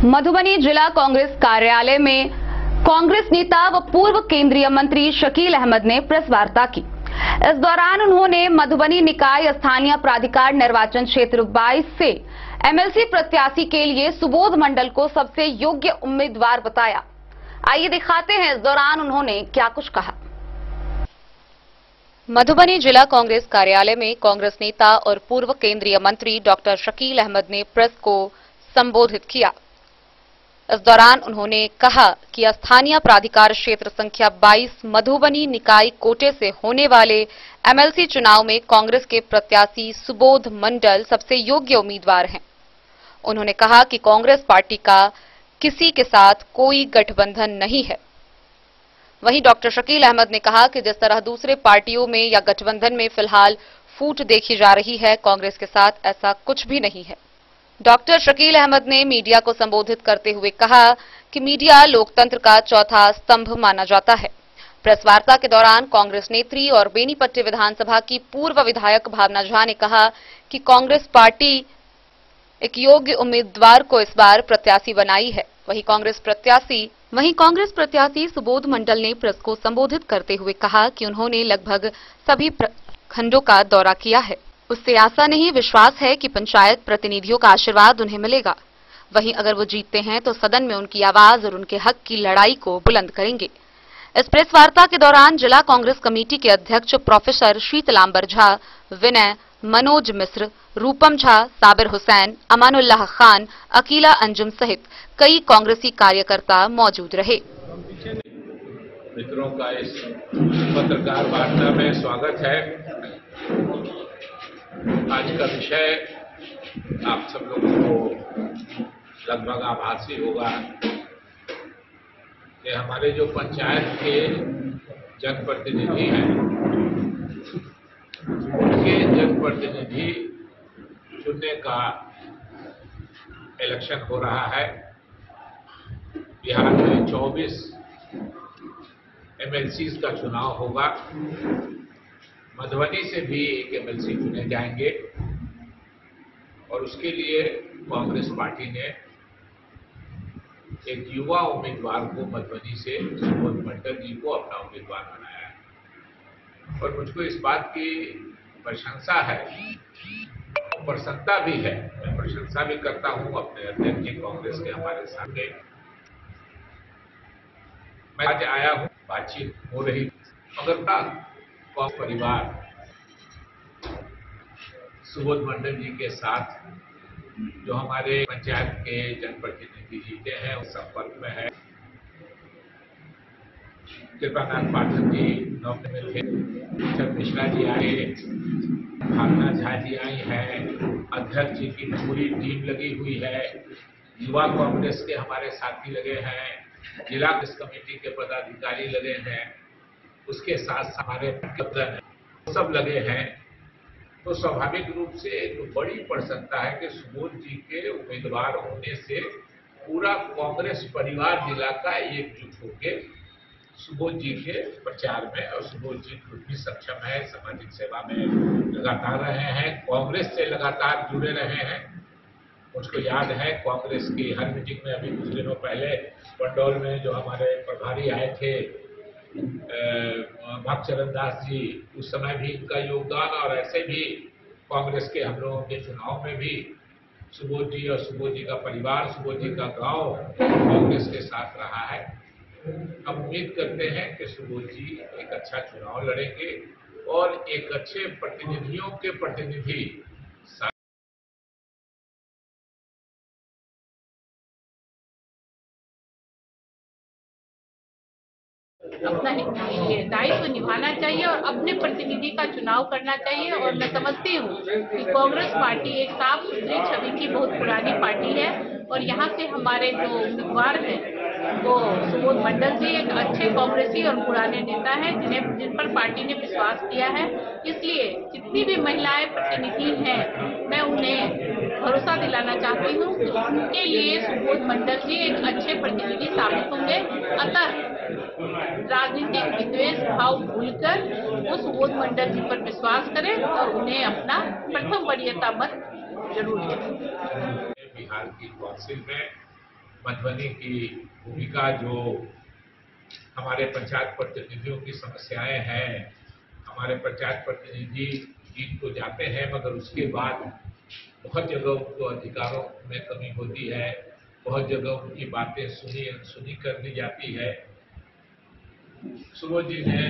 मधुबनी जिला कांग्रेस कार्यालय में कांग्रेस नेता व पूर्व केंद्रीय मंत्री शकील अहमद ने प्रेस वार्ता की। इस दौरान उन्होंने मधुबनी निकाय स्थानीय प्राधिकार निर्वाचन क्षेत्र 22 से एमएलसी प्रत्याशी के लिए सुबोध मंडल को सबसे योग्य उम्मीदवार बताया। आइए दिखाते हैं इस दौरान उन्होंने क्या कुछ कहा। मधुबनी जिला कांग्रेस कार्यालय में कांग्रेस नेता और पूर्व केंद्रीय मंत्री डॉक्टर शकील अहमद ने प्रेस को संबोधित किया। इस दौरान उन्होंने कहा कि स्थानीय प्राधिकार क्षेत्र संख्या 22 मधुबनी निकाय कोटे से होने वाले एमएलसी चुनाव में कांग्रेस के प्रत्याशी सुबोध मंडल सबसे योग्य उम्मीदवार हैं। उन्होंने कहा कि कांग्रेस पार्टी का किसी के साथ कोई गठबंधन नहीं है। वहीं डॉक्टर शकील अहमद ने कहा कि जिस तरह दूसरे पार्टियों में या गठबंधन में फिलहाल फूट देखी जा रही है, कांग्रेस के साथ ऐसा कुछ भी नहीं है। डॉक्टर शकील अहमद ने मीडिया को संबोधित करते हुए कहा कि मीडिया लोकतंत्र का चौथा स्तंभ माना जाता है। प्रेस वार्ता के दौरान कांग्रेस नेत्री और बेनीपट्टी विधानसभा की पूर्व विधायक भावना झा ने कहा कि कांग्रेस पार्टी एक योग्य उम्मीदवार को इस बार प्रत्याशी बनाई है। वहीं कांग्रेस प्रत्याशी सुबोध मंडल ने प्रेस को संबोधित करते हुए कहा कि उन्होंने लगभग सभी प्रखंडों का दौरा किया है। उससे आशा नहीं, विश्वास है कि पंचायत प्रतिनिधियों का आशीर्वाद उन्हें मिलेगा। वहीं अगर वो जीतते हैं तो सदन में उनकी आवाज और उनके हक की लड़ाई को बुलंद करेंगे। इस प्रेस वार्ता के दौरान जिला कांग्रेस कमेटी के अध्यक्ष प्रोफेसर शीतलांबर झा, विनय, मनोज मिश्र, रूपम झा, साबिर हुसैन, अमानुल्लाह खान, अकीला अंजुम सहित कई कांग्रेसी कार्यकर्ता मौजूद रहे। मित्रों का इस पत्रकार वार्ता में स्वागत है। आज का विषय आप सब लोगों को लगभग आभासी होगा कि हमारे जो पंचायत के जनप्रतिनिधि हैं, उनके जनप्रतिनिधि चुनने का इलेक्शन हो रहा है। बिहार में 24 एमएलसीज का चुनाव होगा। मधुबनी से भी एक एमएलसी चुने जाएंगे और उसके लिए कांग्रेस पार्टी ने एक युवा उम्मीदवार को मधुबनी से सुबोध मंडल जी को अपना उम्मीदवार बनाया है। और मुझको इस बात की प्रशंसा है, प्रसन्नता भी है। मैं प्रशंसा भी करता हूं अपने अध्यक्ष जी कांग्रेस के हमारे सामने। मैं आज आया हूं, बातचीत हो रही, मगर कांग्रेस परिवार सुबोध मंडल जी के साथ जो हमारे पंचायत के जनप्रतिनिधि जीते हैं उस संपर्क में है। कृपानाथ पाठक जी नौकरी में थे, चंद मिश्रा जी आए, भावना झा जी आई है, अध्यक्ष जी की पूरी टीम लगी हुई है, युवा कांग्रेस के हमारे साथी लगे हैं, जिला कांग्रेस कमेटी के पदाधिकारी लगे हैं, उसके साथ हमारे कैप्टन सब लगे हैं। तो स्वाभाविक रूप से एक बड़ी प्रसन्नता है कि सुबोध जी के उम्मीदवार होने से पूरा कांग्रेस परिवार जिला का एकजुट होकर सुबोध जी के प्रचार में, और सुबोध जी खुद भी सक्षम है, सामाजिक सेवा में लगातार रहे हैं, कांग्रेस से लगातार जुड़े रहे हैं। मुझको याद है कांग्रेस की हर मीटिंग में, अभी कुछ दिनों पहले पंडौल में जो हमारे प्रभारी आए थे भक्तचरण दास जी, उस समय भी इनका योगदान, और ऐसे भी कांग्रेस के हम लोगों के चुनाव में भी सुबोध जी और सुबोध जी का परिवार, सुबोध जी का गांव कांग्रेस के साथ रहा है। हम उम्मीद करते हैं कि सुबोध जी एक अच्छा चुनाव लड़ेंगे और एक अच्छे प्रतिनिधियों के प्रतिनिधि अपना दायित्व निभाना चाहिए और अपने प्रतिनिधि का चुनाव करना चाहिए। और मैं समझती हूँ कि कांग्रेस पार्टी एक साफ सुथरी छवि की बहुत पुरानी पार्टी है, और यहाँ से हमारे जो उम्मीदवार हैं वो सुबोध मंडल जी एक अच्छे कांग्रेसी और पुराने नेता हैं जिन पर पार्टी ने विश्वास किया है। इसलिए जितनी भी महिलाएं प्रतिनिधि हैं, मैं उन्हें भरोसा दिलाना चाहती हूँ कि उनके लिए सुबोध मंडल जी एक अच्छे प्रतिनिधि साबित होंगे। अतः राजनीतिक विद्वेष भाव भूलकर वो सुबोध मंडल जी पर विश्वास करें और उन्हें अपना प्रथम वरीयता मत जरूर दें। बिहार की काउंसिल में मधुबनी की भूमिका, जो हमारे पंचायत प्रतिनिधियों की समस्याएं हैं, हमारे पंचायत प्रतिनिधि जीत तो जाते हैं मगर उसके बाद बहुत जगह उनको अधिकारों में कमी होती है, बहुत जगह उनकी बातें सुनी कर दी जाती है। सुबोध जी ने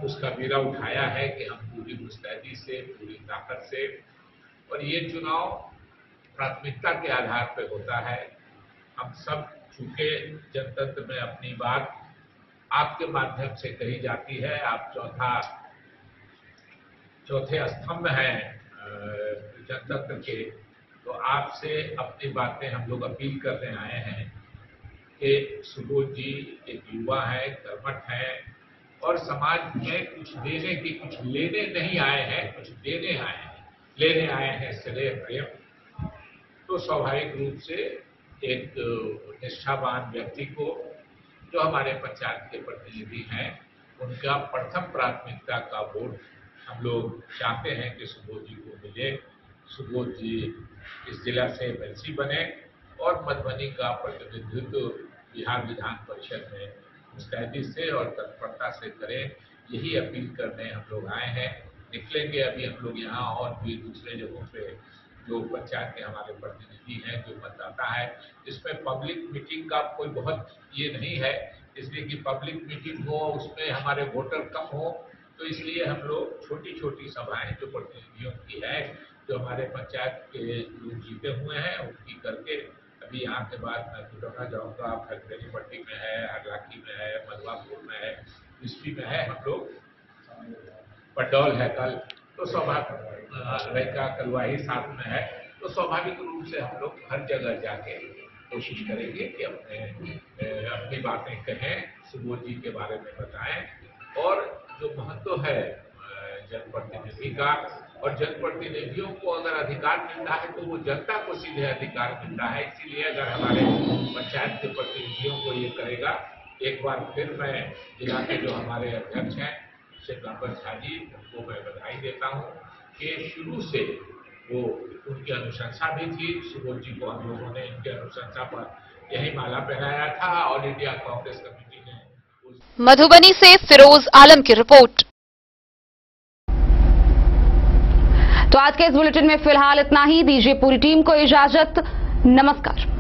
उसका बीड़ा उठाया है कि हम पूरी मुस्तैदी से, पूरी ताकत से, और ये चुनाव प्राथमिकता के आधार पर होता है। हम सब चूंकि जनतंत्र में अपनी बात आपके माध्यम से कही जाती है, आप चौथे स्तंभ हैं जनतंत्र के, तो आपसे अपनी बातें हम लोग अपील करने आए हैं कि सुबोध जी एक युवा है, कर्मठ है, और समाज में कुछ देने की, कुछ लेने नहीं आए हैं, कुछ देने आए हैं, लेने आए हैं स्नेह प्रेम। तो स्वाभाविक रूप से एक निष्ठावान व्यक्ति को, जो हमारे पंचायत के प्रतिनिधि हैं, उनका प्रथम प्राथमिकता का वोट हम लोग चाहते हैं कि सुबोध जी को मिले। सुबोध जी इस जिला से एमएलसी बने और मधुबनी का प्रतिनिधित्व बिहार विधान परिषद में मुस्तैदी से और तत्परता से करें, यही अपील करने हम लोग आए हैं। निकलेंगे अभी हम लोग यहाँ और भी दूसरे जगहों पे जो पंचायत के हमारे प्रतिनिधि हैं, जो मतदाता है, इसमें पब्लिक मीटिंग का कोई बहुत ये नहीं है, इसलिए कि पब्लिक मीटिंग हो, उसमें हमारे वोटर कम हो, तो इसलिए हम लोग छोटी छोटी सभाएं जो प्रतिनिधियों की है, जो हमारे पंचायत के लोग जीते हुए हैं, उनकी करके अभी यहाँ के बाद मैं खुटौना जाऊँगा। खरगोनी पट्टी में है, हरलाखी में है, मधवापुर में है, बिस्फी में है, हम लोग पंडौल है कल, तो स्वाभाविक रैका कलवाही साथ में है, तो स्वाभाविक रूप से हम लोग हर जगह जाके कोशिश करेंगे कि अपनी बातें कहें, सुबोध जी के बारे में बताएं, और जो महत्व है जनप्रतिनिधि का, और जनप्रतिनिधियों को अगर अधिकार मिलता है तो वो जनता को सीधे अधिकार मिलता है। इसीलिए अगर हमारे पंचायत के प्रतिनिधियों को ये करेगा, एक बार फिर मैं जिला के जो हमारे अध्यक्ष हैं सिकंदर झा जी, उनको मैं बधाई देता हूँ कि शुरू से वो उनकी अनुशंसा भी थी। सुबोध जी को हम लोगों ने इनके अनुशंसा पर यही माला पहनाया था। ऑल इंडिया कांग्रेस कमेटी ने मधुबनी से फिरोज आलम की रिपोर्ट। तो आज के इस बुलेटिन में फिलहाल इतना ही। दीजिए पूरी टीम को इजाजत। नमस्कार।